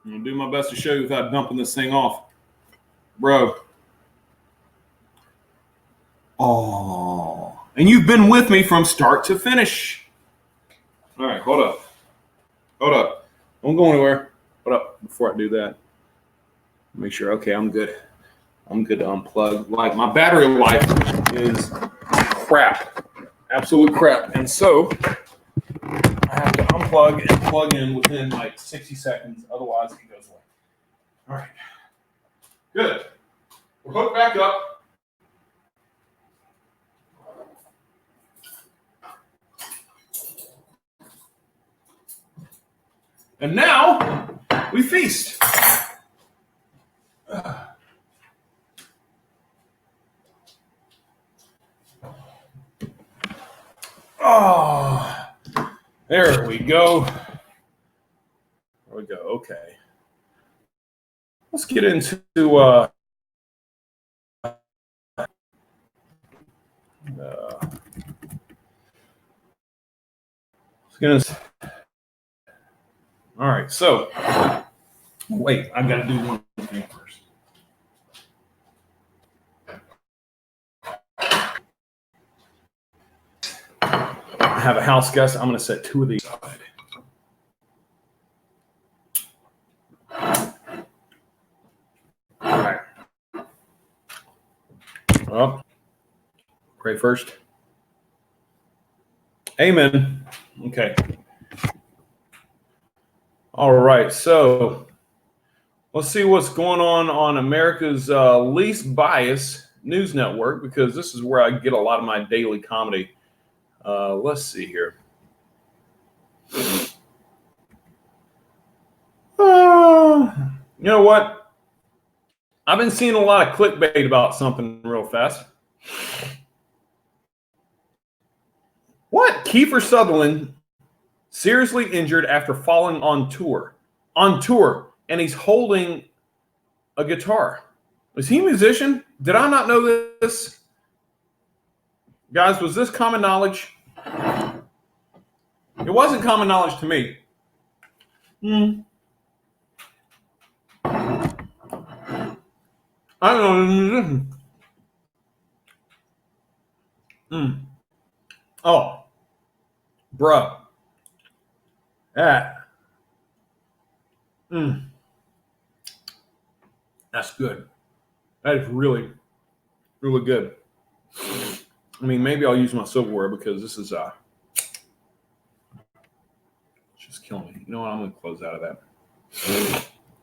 I'm going to do my best to show you without dumping this thing off. Bro. Oh. And you've been with me from start to finish. All right, hold up. Hold up. Don't go anywhere. Hold up before I do that. Make sure, okay, I'm good. I'm good to unplug. Like, my battery life is crap. Absolute crap. And so I have to unplug and plug in within like 60 seconds. Otherwise, it goes away. All right. Good. We're hooked back up. And now we feast. Oh, there we go. There we go. Okay. Let's get into let's get into. All right. So, wait, I got to do one thing first. I have a house guest. I'm going to set two of these aside. All right. Well, pray first. Amen. Okay. All right. So let's see what's going on America's least biased news network, because this is where I get a lot of my daily comedy. Let's see here. You know what? I've been seeing a lot of clickbait about something real fast. What? Kiefer Sutherland seriously injured after falling on tour. On tour, and he's holding a guitar. Was he a musician? Did I not know this? Guys, was this common knowledge? It wasn't common knowledge to me. I don't know. Oh, bruh. That. That's good. That is really, really good. I mean, maybe I'll use my silverware because this is just killing me. You know what? I'm going to close out of that.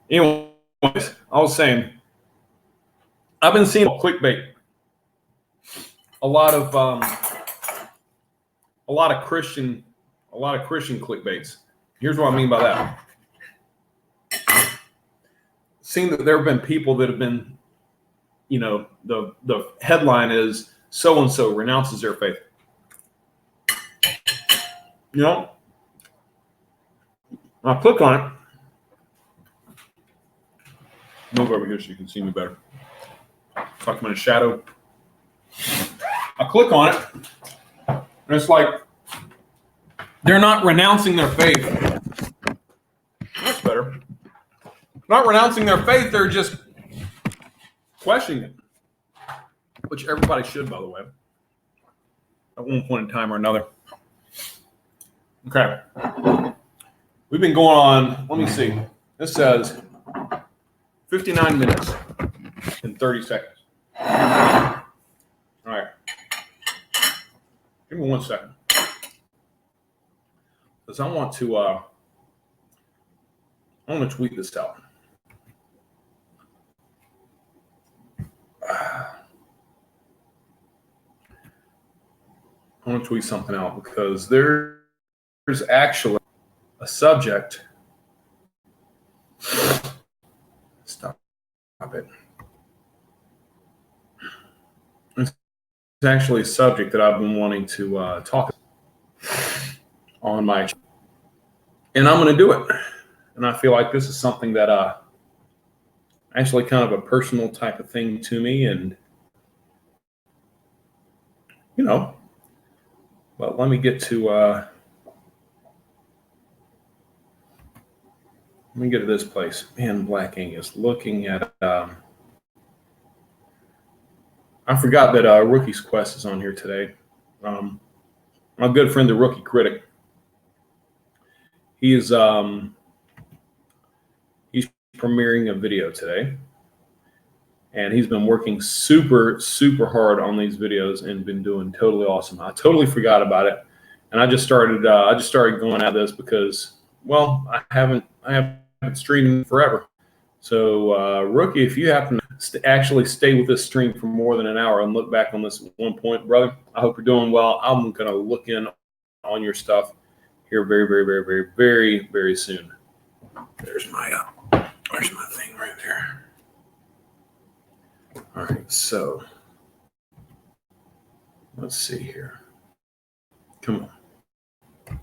Anyways, I was saying, I've been seeing clickbait. A lot of Christian clickbaits. Here's what I mean by that. Seeing that there have been people that have been, you know, the headline is so and so renounces their faith. You know, I click on it. Move over here so you can see me better. It's like I'm in a shadow. I click on it, and it's like they're not renouncing their faith. That's better. Not renouncing their faith, they're just questioning it, which everybody should, by the way, at one point in time or another. Okay. We've been going on, let me see. This says 59 minutes and 30 seconds. All right. Give me 1 second. Because I want to tweet this out. I want to tweet something out because there's actually a subject. Stop it. actually a subject that I've been wanting to talk on my, and I'm going to do it. And I feel like this is something that actually kind of a personal type of thing to me, and but let me get to this place. Man, Black Angus. Looking at, I forgot that Rookie's Quest is on here today. My good friend, the Rookie Critic, he's premiering a video today, and he's been working super, super hard on these videos and been doing totally awesome. I totally forgot about it, and I just started going at this because, well, I haven't streamed forever. So, Rookie, if you happen to actually stay with this stream for more than an hour and look back on this at one point, brother, I hope you're doing well. I'm going to look in on your stuff here very, very, very, very, very, very soon. There's my thing right there. All right, so let's see here. Come on.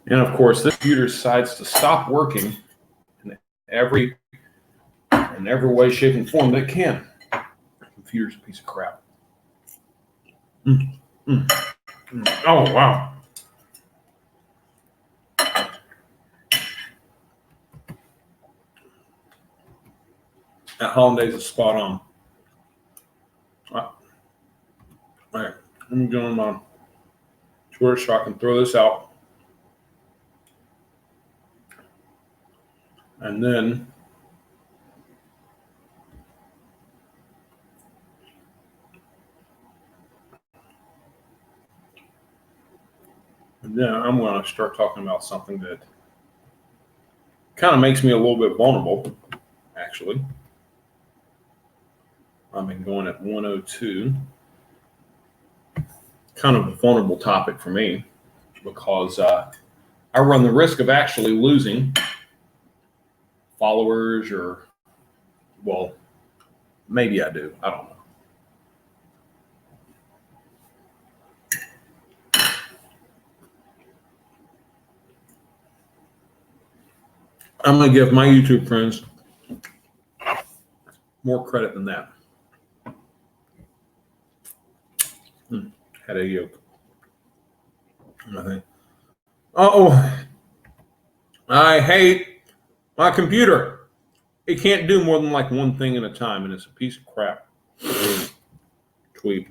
And of course, this computer decides to stop working in every way, shape, and form that it can. The computer's a piece of crap. Oh, wow. That hollandaise is spot on. All right, let me go on my Twitter so I can throw this out. And then I'm going to start talking about something that kind of makes me a little bit vulnerable, actually. I've been going at 102. Kind of a vulnerable topic for me because I run the risk of actually losing followers, or, well, maybe I do. I don't know. I'm going to give my YouTube friends more credit than that. Had a yolk. I think. Oh, I hate my computer. It can't do more than like one thing at a time, and it's a piece of crap. Tweet.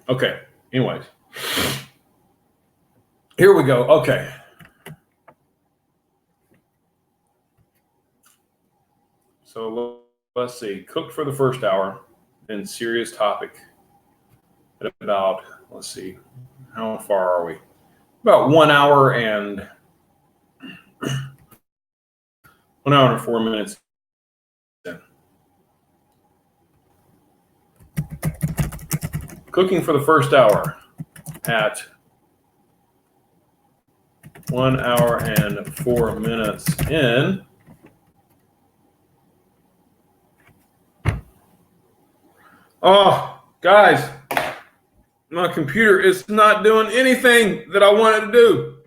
Okay. Anyways, here we go. Okay. So let's see. Cooked for the first hour, and serious topic. At about, let's see, how far are we? About 1 hour and 1 hour and 4 minutes in. Cooking for the first hour at 1 hour and 4 minutes in. Oh, guys, my computer is not doing anything that I wanted to do.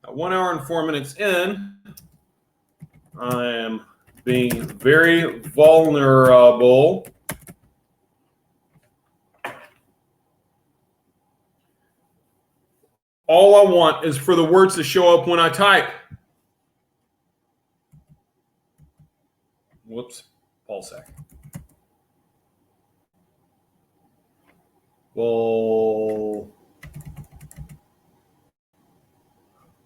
At 1 hour and 4 minutes in, I am being very vulnerable. All I want is for the words to show up when I type. Whoops, Paul sec. Well,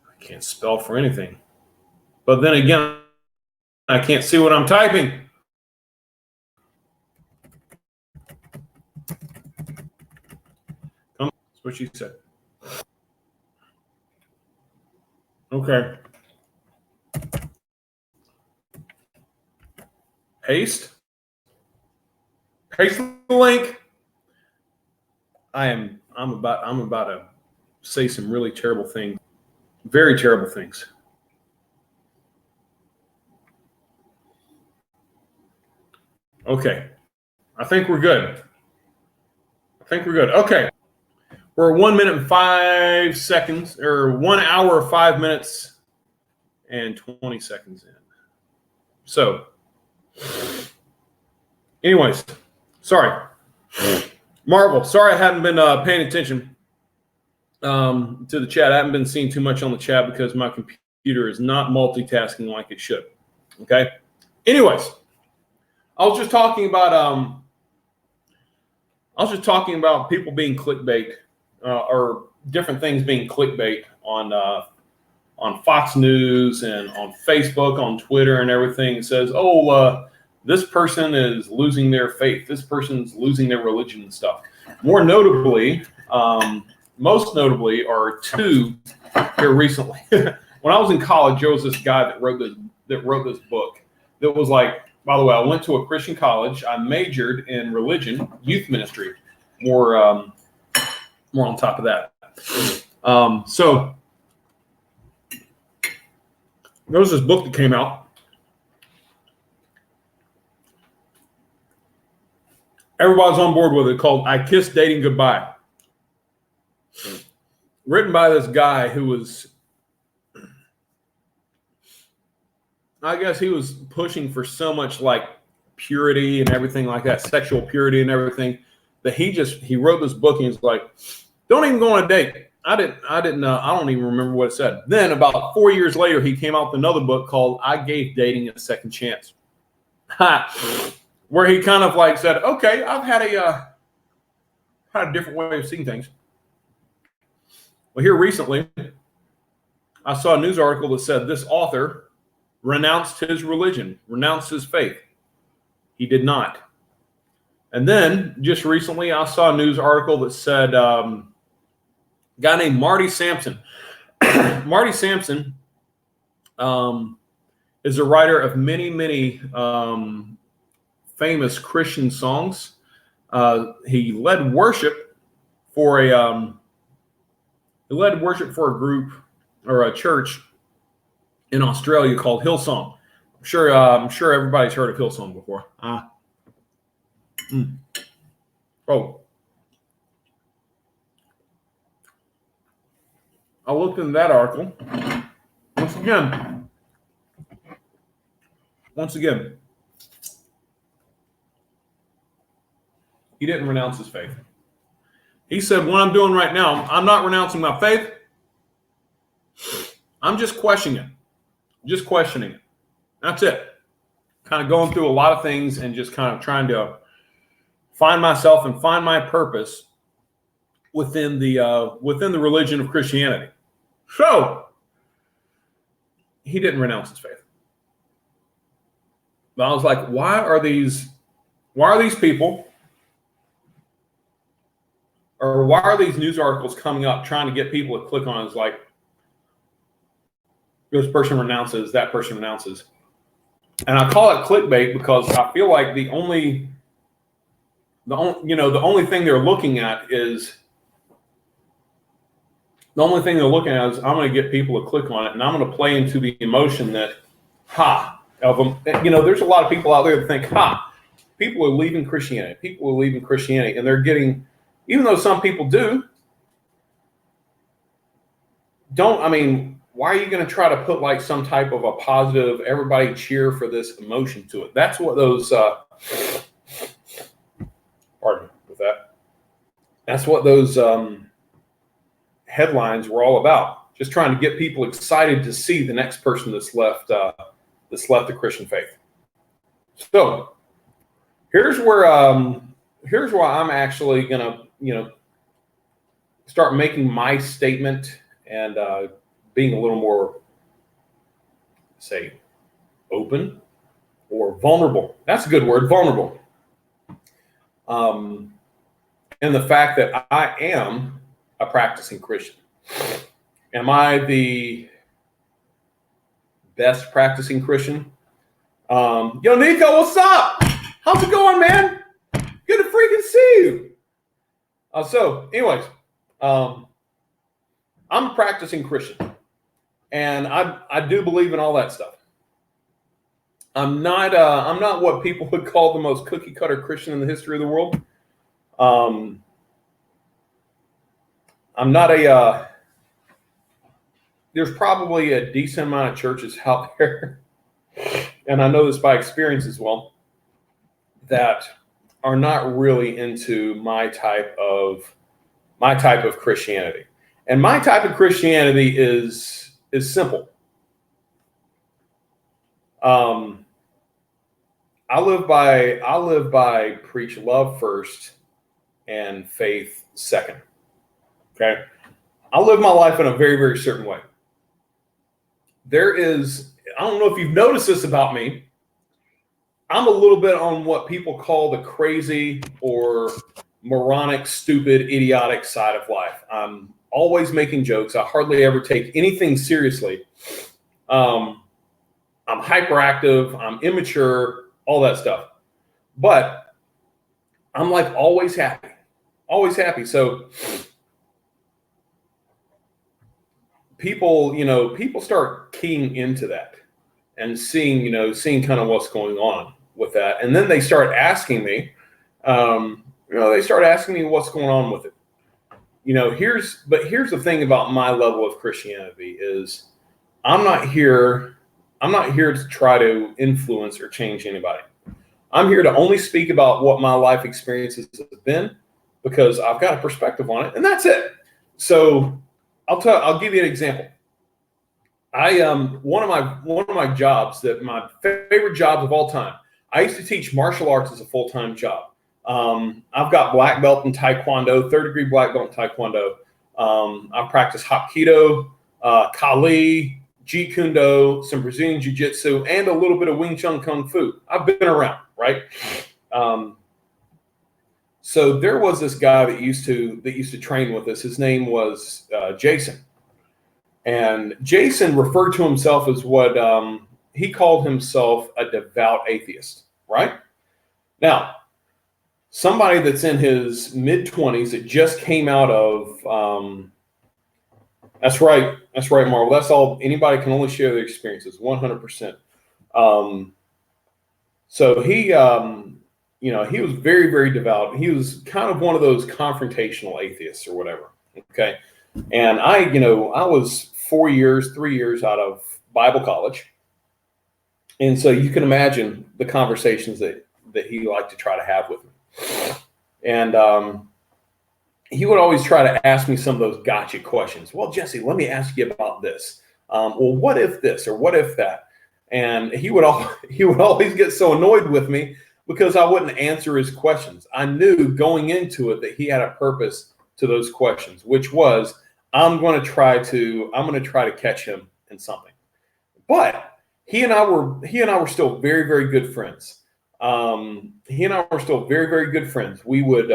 I can't spell for anything. But then again, I can't see what I'm typing. That's what she said. Okay. Paste the link. I'm about to say some really terrible things, very terrible things. Okay. I think we're good. Okay. We're 1 minute and 5 seconds, or 1 hour, 5 minutes and 20 seconds in. So, anyways, sorry. Marvel, sorry I hadn't been paying attention to the chat. I haven't been seeing too much on the chat because my computer is not multitasking like it should. Okay. Anyways, I was just talking about people being clickbait or different things being clickbait on Fox News and on Facebook, on Twitter, and everything. It says, this person is losing their faith. This person's losing their religion and stuff. Most notably are two here recently. When I was in college, there was this guy that wrote this book that was like, by the way, I went to a Christian college. I majored in religion, youth ministry, more on top of that. So there was this book that came out. Everybody's on board with it, called I Kissed Dating Goodbye. Written by this guy who was, I guess he was pushing for so much like purity and everything like that, sexual purity and everything, that he wrote this book and he's like, don't even go on a date. I don't even remember what it said. Then about 4 years later, he came out with another book called I Gave Dating a Second Chance. Where he kind of like said, okay, I've had a different way of seeing things. Well, here recently, I saw a news article that said this author renounced his religion, renounced his faith. He did not. And then just recently, I saw a news article that said a guy named Marty Sampson. Marty Sampson is a writer of many famous Christian songs. He led worship for a group or a church in Australia called Hillsong. I'm sure everybody's heard of Hillsong before. I looked into that article. Once again, he didn't renounce his faith. He said, what I'm doing right now, I'm not renouncing my faith. I'm just questioning it. That's it. Kind of going through a lot of things and just kind of trying to find myself and find my purpose within the religion of Christianity. So he didn't renounce his faith. But I was like, why are these people, or why are these news articles coming up trying to get people to click on it? It's like, this person renounces, that person renounces. And I call it clickbait because I feel like the only thing they're looking at is I'm going to get people to click on it, and I'm going to play into the emotion that, of them. There's a lot of people out there that think, people are leaving Christianity. And they're getting, even though some people why are you going to try to put like some type of a positive, everybody cheer for this emotion to it? That's what those, pardon me with that. That's what those headlines were all about. Just trying to get people excited to see the next person that's left the Christian faith. So here's where I'm actually gonna, start making my statement and being a little more, say, open or vulnerable. That's a good word, vulnerable. And the fact that I am a practicing Christian. Am I the best practicing Christian? Yo, Nico, what's up? How's it going, man? Good to freaking see you. Anyways, I'm a practicing Christian, and I do believe in all that stuff. I'm not what people would call the most cookie cutter Christian in the history of the world. I'm not there's probably a decent amount of churches out there, and I know this by experience as well, that are not really into my type of Christianity. And my type of Christianity is simple. I live by preach love first and faith second. Okay. I live my life in a very, very certain way. I don't know if you've noticed this about me. I'm a little bit on what people call the crazy or moronic, stupid, idiotic side of life. I'm always making jokes. I hardly ever take anything seriously. I'm hyperactive. I'm immature, all that stuff. But I'm like always happy. Always happy. So people start keying into that and seeing kind of what's going on with that. And then they start asking me, what's going on with it. Here's the thing about my level of Christianity is I'm not here to try to influence or change anybody. I'm here to only speak about what my life experiences have been because I've got a perspective on it, and that's it. So I'll give you an example. One of my jobs, that my favorite jobs of all time, I used to teach martial arts as a full-time job. I've got black belt in Taekwondo, 3rd-degree black belt in Taekwondo. I practice Hapkido, Kali, Jeet Kune Do, some Brazilian Jiu-Jitsu, and a little bit of Wing Chun Kung Fu. I've been around, right? So there was this guy that used to train with us. His name was Jason. And Jason referred to himself as what he called himself a devout atheist, right? Now, somebody that's in his mid-20s that just came out of, that's right, Marvel. That's all. Anybody can only share their experiences, 100%. So he was very, very devout. He was kind of one of those confrontational atheists or whatever. Okay. And I was 3 years out of Bible college. And so you can imagine the conversations that he liked to try to have with me. And he would always try to ask me some of those gotcha questions. Well, Jesse, let me ask you about this. Well, what if this or what if that? And he would always get so annoyed with me because I wouldn't answer his questions. I knew going into it that he had a purpose to those questions, which was I'm going to try to catch him in something. But he and I were still very, very good friends. He and I were still very, very good friends. We would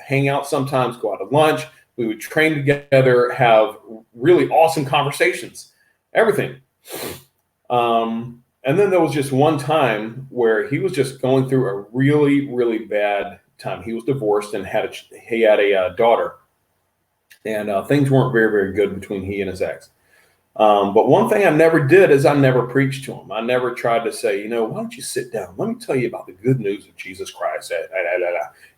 hang out sometimes, go out to lunch. We would train together, have really awesome conversations, everything. And then there was just one time where he was just going through a really, really bad time. He was divorced and he had a daughter, and things weren't very, very good between he and his ex. But one thing I never did is I never preached to him. I never tried to say, why don't you sit down? Let me tell you about the good news of Jesus Christ.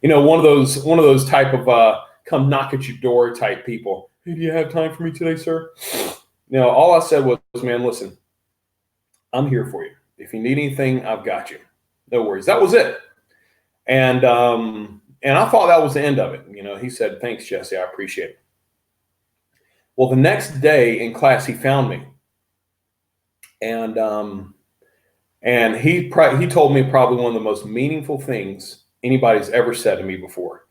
One of those type of come knock at your door type people. Hey, do you have time for me today, sir? All I said was, man, listen, I'm here for you. If you need anything, I've got you. No worries. That was it. And I thought that was the end of it. He said, thanks, Jesse. I appreciate it. Well, the next day in class, he found me, and he told me probably one of the most meaningful things anybody's ever said to me before.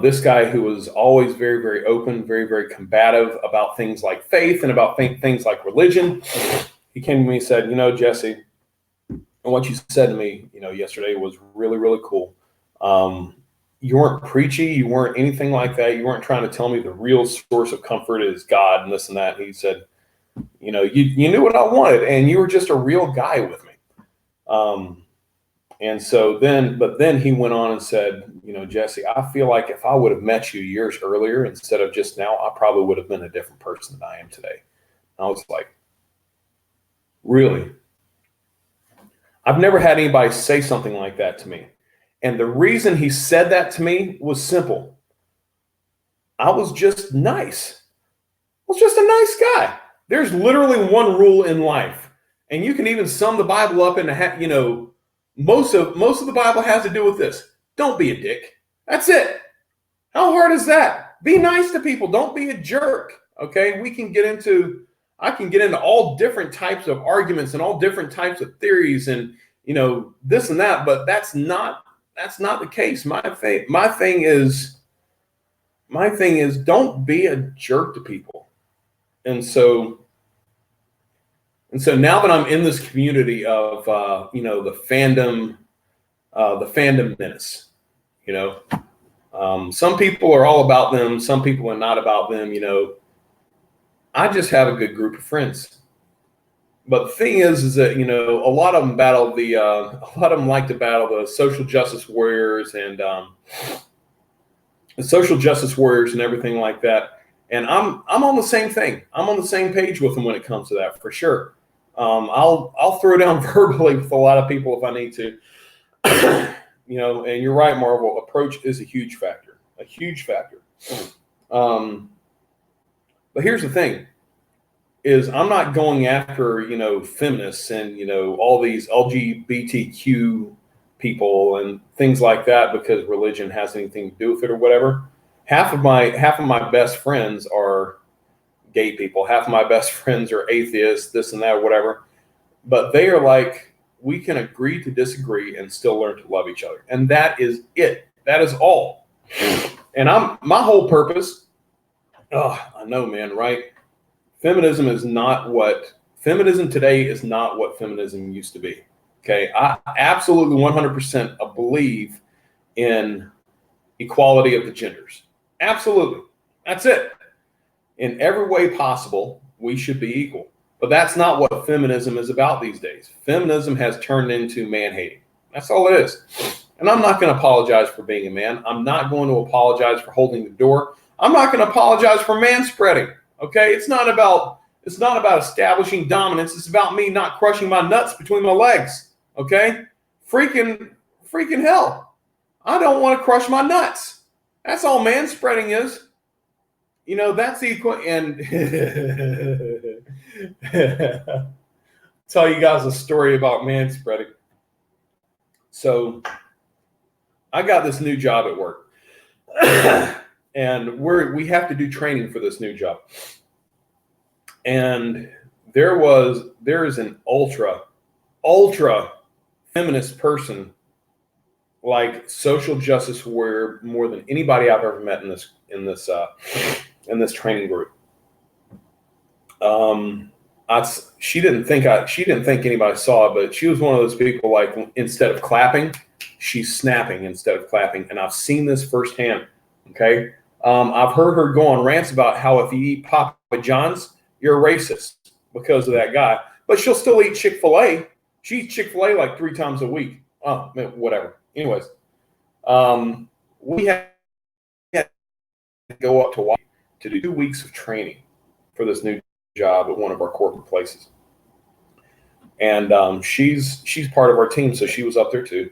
This guy who was always very, very open, very, very combative about things like faith and about things like religion. He came to me and said, Jesse, what you said to me, yesterday was really, really cool. You weren't preachy. You weren't anything like that. You weren't trying to tell me the real source of comfort is God and this and that. And he said, you knew what I wanted, and you were just a real guy with me. But then he went on and said, Jesse, I feel like if I would have met you years earlier instead of just now, I probably would have been a different person than I am today. And I was like, really? I've never had anybody say something like that to me. And the reason he said that to me was simple. I was just nice. I was just a nice guy. There's literally one rule in life. And you can even sum the Bible up into, most of the Bible has to do with this. Don't be a dick. That's it. How hard is that? Be nice to people. Don't be a jerk. Okay? I can get into all different types of arguments and all different types of theories and, this and that, but that's not the case. My thing is don't be a jerk to people. And so now that I'm in this community of, the fandom menace, some people are all about them. Some people are not about them. I just have a good group of friends. But the thing is that, a lot of them like to battle the social justice warriors and everything like that. And I'm on the same thing. I'm on the same page with them when it comes to that, for sure. I'll throw down verbally with a lot of people if I need to. And you're right, Marvel. Approach is a huge factor. But here's the thing: is I'm not going after feminists and all these LGBTQ people and things like that because religion has anything to do with it or whatever. Half of my best friends are gay people. Half of my best friends are atheists, this and that, or whatever. But they are like, we can agree to disagree and still learn to love each other. And that is it. That is all. And my whole purpose, I know, man, right? Feminism today is not what feminism used to be. Okay. I absolutely 100% believe in equality of the genders. Absolutely. That's it. In every way possible, we should be equal. But that's not what feminism is about these days. Feminism has turned into man-hating. That's all it is. And I'm not going to apologize for being a man. I'm not going to apologize for holding the door. I'm not going to apologize for man-spreading. Okay? It's not about establishing dominance. It's about me not crushing my nuts between my legs. Okay? Freaking hell. I don't want to crush my nuts. That's all man-spreading is. That's equal. And tell you guys a story about man-spreading. So I got this new job at work. And we have to do training for this new job. And there is an ultra feminist person, like social justice warrior, more than anybody I've ever met in this training group. She didn't think anybody saw it, but she was one of those people, like, instead of clapping, she's snapping instead of clapping. And I've seen this firsthand. Okay. I've heard her go on rants about how if you eat Papa John's, you're a racist because of that guy, but she'll still eat Chick-fil-A. She eats Chick-fil-A like 3 times a week. Oh, whatever. Anyways, we had to go up to Washington to do 2 weeks of training for this new job at one of our corporate places. And she's part of our team, so she was up there too.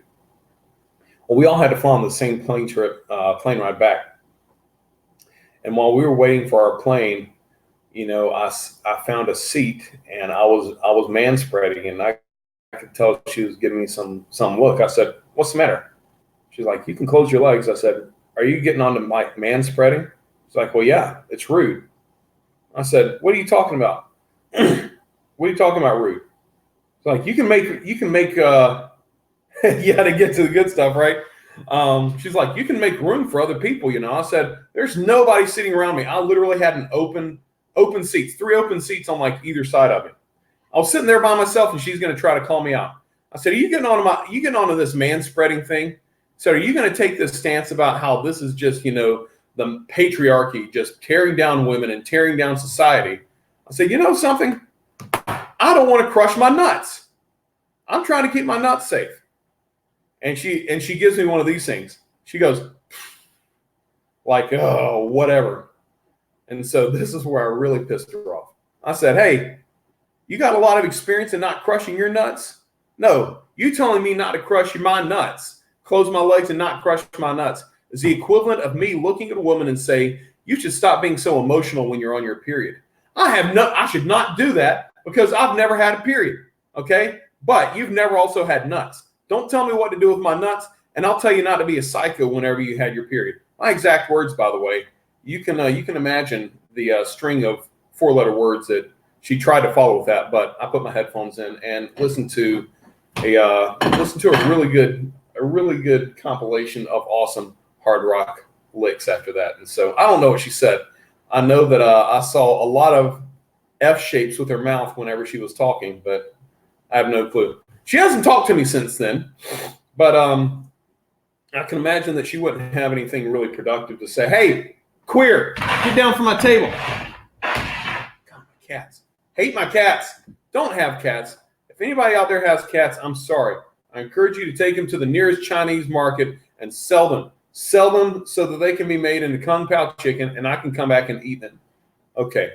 Well, we all had to fly on the same plane ride back. And while we were waiting for our plane, I found a seat, and I was man-spreading, and I could tell she was giving me some look. I said, "What's the matter?" She's like, "You can close your legs." I said, "Are you getting onto my man-spreading?" She's like, "Well, yeah, it's rude." I said, "What are you talking about?" "What are you talking about, rude?" It's like, you can make to get to the good stuff, right? She's like, "You can make room for other people, I said, "There's nobody sitting around me." I literally had an open seats, 3 open seats on like either side of me. I was sitting there by myself, and she's going to try to call me out. I said, "Are you getting onto this man-spreading thing? So are you going to take this stance about how this is just, the patriarchy just tearing down women and tearing down society?" I said, "You know something? I don't want to crush my nuts. I'm trying to keep my nuts safe." And she gives me one of these things. She goes, like, "Oh, whatever." And so this is where I really pissed her off. I said, "Hey, you got a lot of experience in not crushing your nuts. No, you telling me not to crush my nuts, close my legs and not crush my nuts is the equivalent of me looking at a woman and say, you should stop being so emotional when you're on your period. I should not do that because I've never had a period. Okay. But you've never also had nuts. Don't tell me what to do with my nuts, and I'll tell you not to be a psycho whenever you had your period. My exact words, by the way. You can imagine the string of 4-letter words that she tried to follow with that. But I put my headphones in and listened to a really good compilation of awesome hard rock licks after that. And so I don't know what she said. I know that I saw a lot of F shapes with her mouth whenever she was talking, but I have no clue. She hasn't talked to me since then, but I can imagine that she wouldn't have anything really productive to say. Hey, queer, get down from my table. God, my cats. Hate my cats. Don't have cats. If anybody out there has cats, I'm sorry. I encourage you to take them to the nearest Chinese market and sell them. Sell them so that they can be made into Kung Pao chicken and I can come back and eat them. Okay,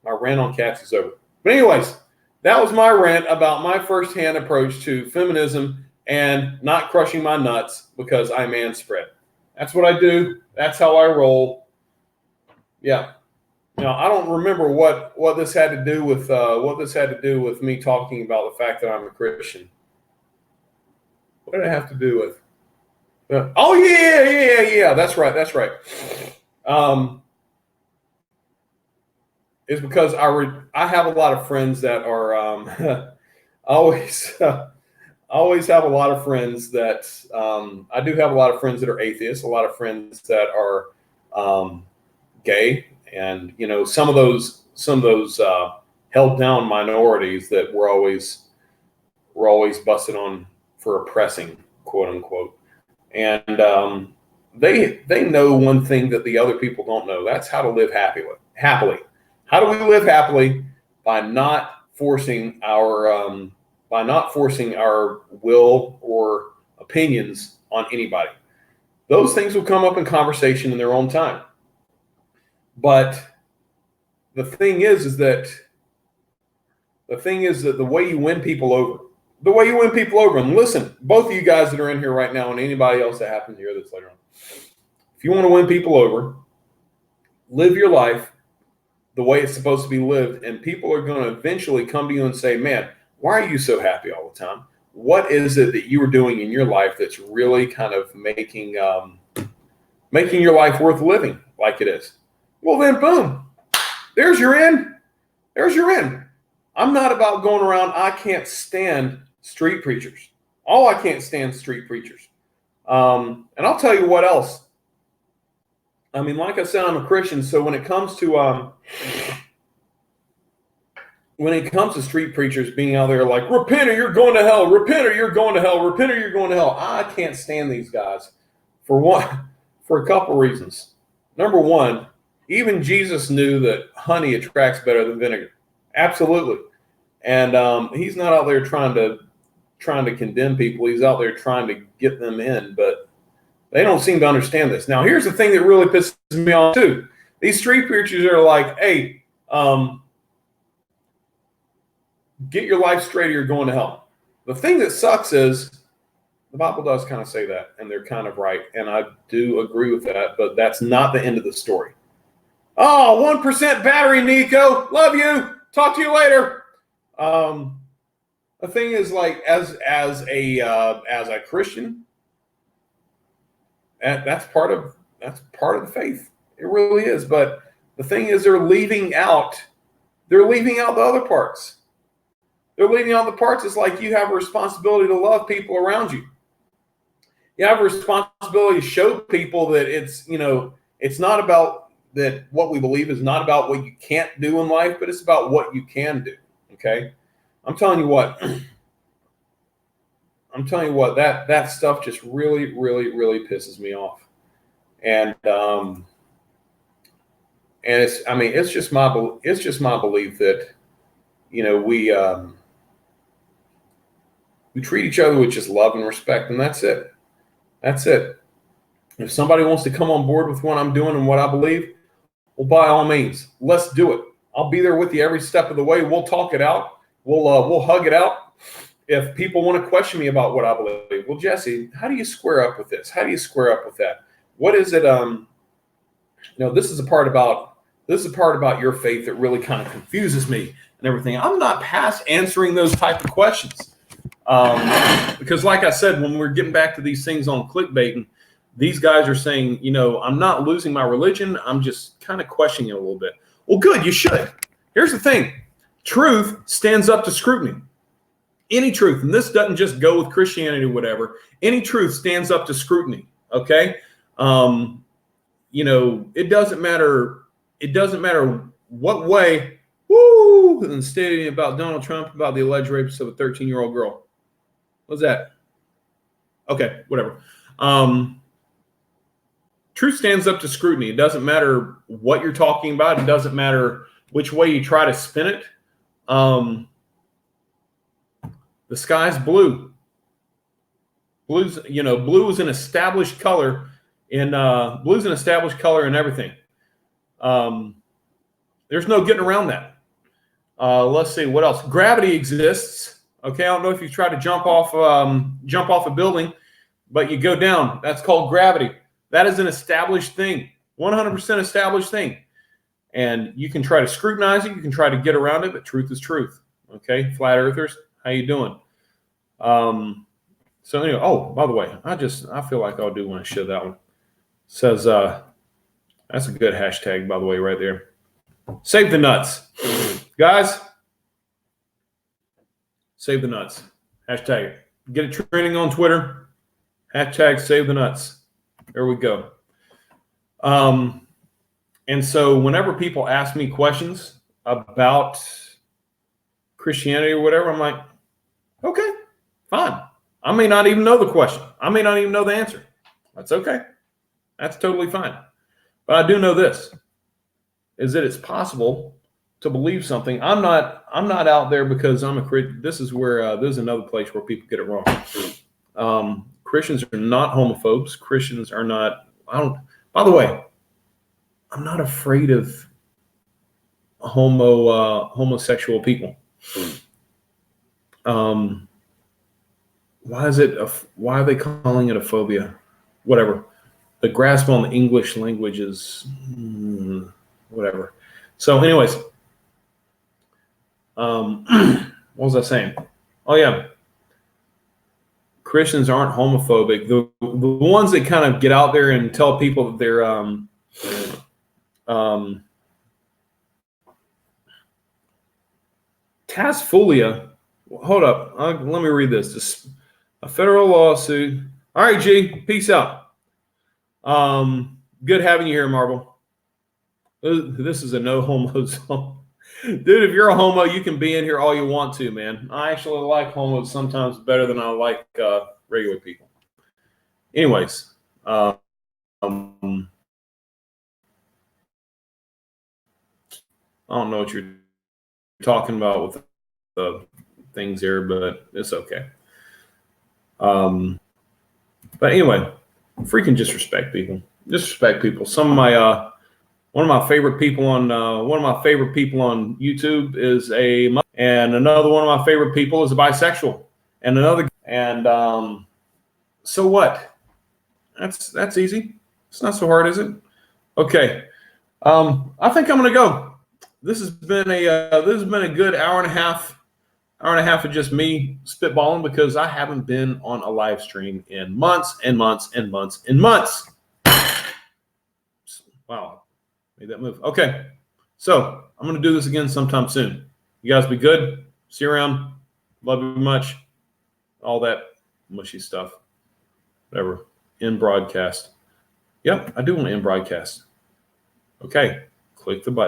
my rant on cats is over. But anyways, that was my rant about my firsthand approach to feminism and not crushing my nuts because I man spread. That's what I do. That's how I roll. Yeah. Now I don't remember what this had to do with me talking about the fact that I'm a Christian. What did it have to do with? Oh yeah. That's right. Is because I have a lot of friends that are always have a lot of friends that I do have a lot of friends that are atheists, a lot of friends that are gay, and some of those held down minorities that we're always busted on for oppressing, quote unquote. And they know one thing that the other people don't know. That's how to live happily. How do we live happily? By not forcing our will or opinions on anybody. Those things will come up in conversation in their own time. But the thing is that the way you win people over, and listen, both of you guys that are in here right now and anybody else that happens to hear this later on, if you want to win people over, live your life the way it's supposed to be lived, and people are going to eventually come to you and say, man, why are you so happy all the time? What is it that you are doing in your life that's really kind of making your life worth living like it is? Well, then, boom, there's your end. I'm not about going around, I can't stand street preachers. I can't stand street preachers. And I'll tell you what else. I mean, like I said, I'm a Christian, so when it comes to street preachers being out there like, repent or you're going to hell, repent or you're going to hell, repent or you're going to hell, I can't stand these guys for a couple reasons. Number one, even Jesus knew that honey attracts better than vinegar. Absolutely. And he's not out there trying to condemn people. He's out there trying to get them in, but they don't seem to understand this. Now, here's the thing that really pisses me off too. These street preachers are like, hey, get your life straight or you're going to hell. The thing that sucks is the Bible does kind of say that, and they're kind of right. And I do agree with that, but that's not the end of the story. Oh, 1% battery, Nico. Love you. Talk to you later. The thing is, like, as a Christian, that's part of the faith. It really is. But the thing is, they're leaving out the other parts. They're leaving out the parts. It's like you have a responsibility to love people around you. You have a responsibility to show people that it's not about that. What we believe is not about what you can't do in life, but it's about what you can do. Okay. I'm telling you what, that stuff just really, really, really pisses me off. And it's just my belief that, we treat each other with just love and respect, and that's it. That's it. If somebody wants to come on board with what I'm doing and what I believe, well, by all means, let's do it. I'll be there with you every step of the way. We'll talk it out. We'll hug it out, if people want to question me about what I believe, well, Jesse, how do you square up with this? How do you square up with that? What is it? This is a part about your faith that really kind of confuses me and everything. I'm not past answering those type of questions. Because like I said, when we're getting back to these things on clickbaiting, these guys are saying, I'm not losing my religion. I'm just kind of questioning it a little bit. Well, good. You should. Here's the thing. Truth stands up to scrutiny. Any truth, and this doesn't just go with Christianity or whatever, any truth stands up to scrutiny. Okay. It doesn't matter what way, and stating about Donald Trump, about the alleged rapist of a 13-year-old girl. What's that? Okay, whatever. Truth stands up to scrutiny. It doesn't matter what you're talking about. It doesn't matter which way you try to spin it. The sky's blue. Blue is an established color blue's an established color in everything. There's no getting around that. Let's see what else. Gravity exists. Okay, I don't know if you try to jump off a building, but you go down. That's called gravity. That is an established thing, 100% established thing. And you can try to scrutinize it. You can try to get around it, but truth is truth. Okay, flat earthers, how you doing? So anyway, by the way, I feel like I do want to show that one. It says, that's a good hashtag, by the way, right there. Save the nuts. Guys, save the nuts. Hashtag it. Get it trending on Twitter. Hashtag save the nuts. There we go. And so whenever people ask me questions about Christianity or whatever, I'm like, okay, fine. I may not even know the question. I may not even know the answer. That's okay. That's totally fine. But I do know this, is that it's possible to believe something. I'm not out there because I'm a Christian. This is another place where people get it wrong. Christians are not homophobes. Christians are not, by the way, I'm not afraid of homosexual people. Why are they calling it a phobia? Whatever. The grasp on the English language is whatever. So anyways, what was I saying? Oh yeah. Christians aren't homophobic. The ones that kind of get out there and tell people that they're Tasfolia. Hold up. Let me read this. Just a federal lawsuit. All right, G. Peace out. Good having you here, Marble. This is a no homo zone. Dude, if you're a homo, you can be in here all you want to, man. I actually like homos sometimes better than I like regular people. Anyways, I don't know what you're talking about with the things here, but it's okay. But anyway, freaking disrespect people. Disrespect people. Some of my one of my favorite people on YouTube is and another one of my favorite people is a bisexual, and so what? That's easy. It's not so hard, is it? Okay. I think I'm gonna go. This has been a good hour and a half of just me spitballing because I haven't been on a live stream in months and months and months and months. Wow, made that move. Okay, so I'm gonna do this again sometime soon. You guys be good. See you around. Love you much. All that mushy stuff. Whatever. End broadcast. Yep, I do want to end broadcast. Okay, click the button.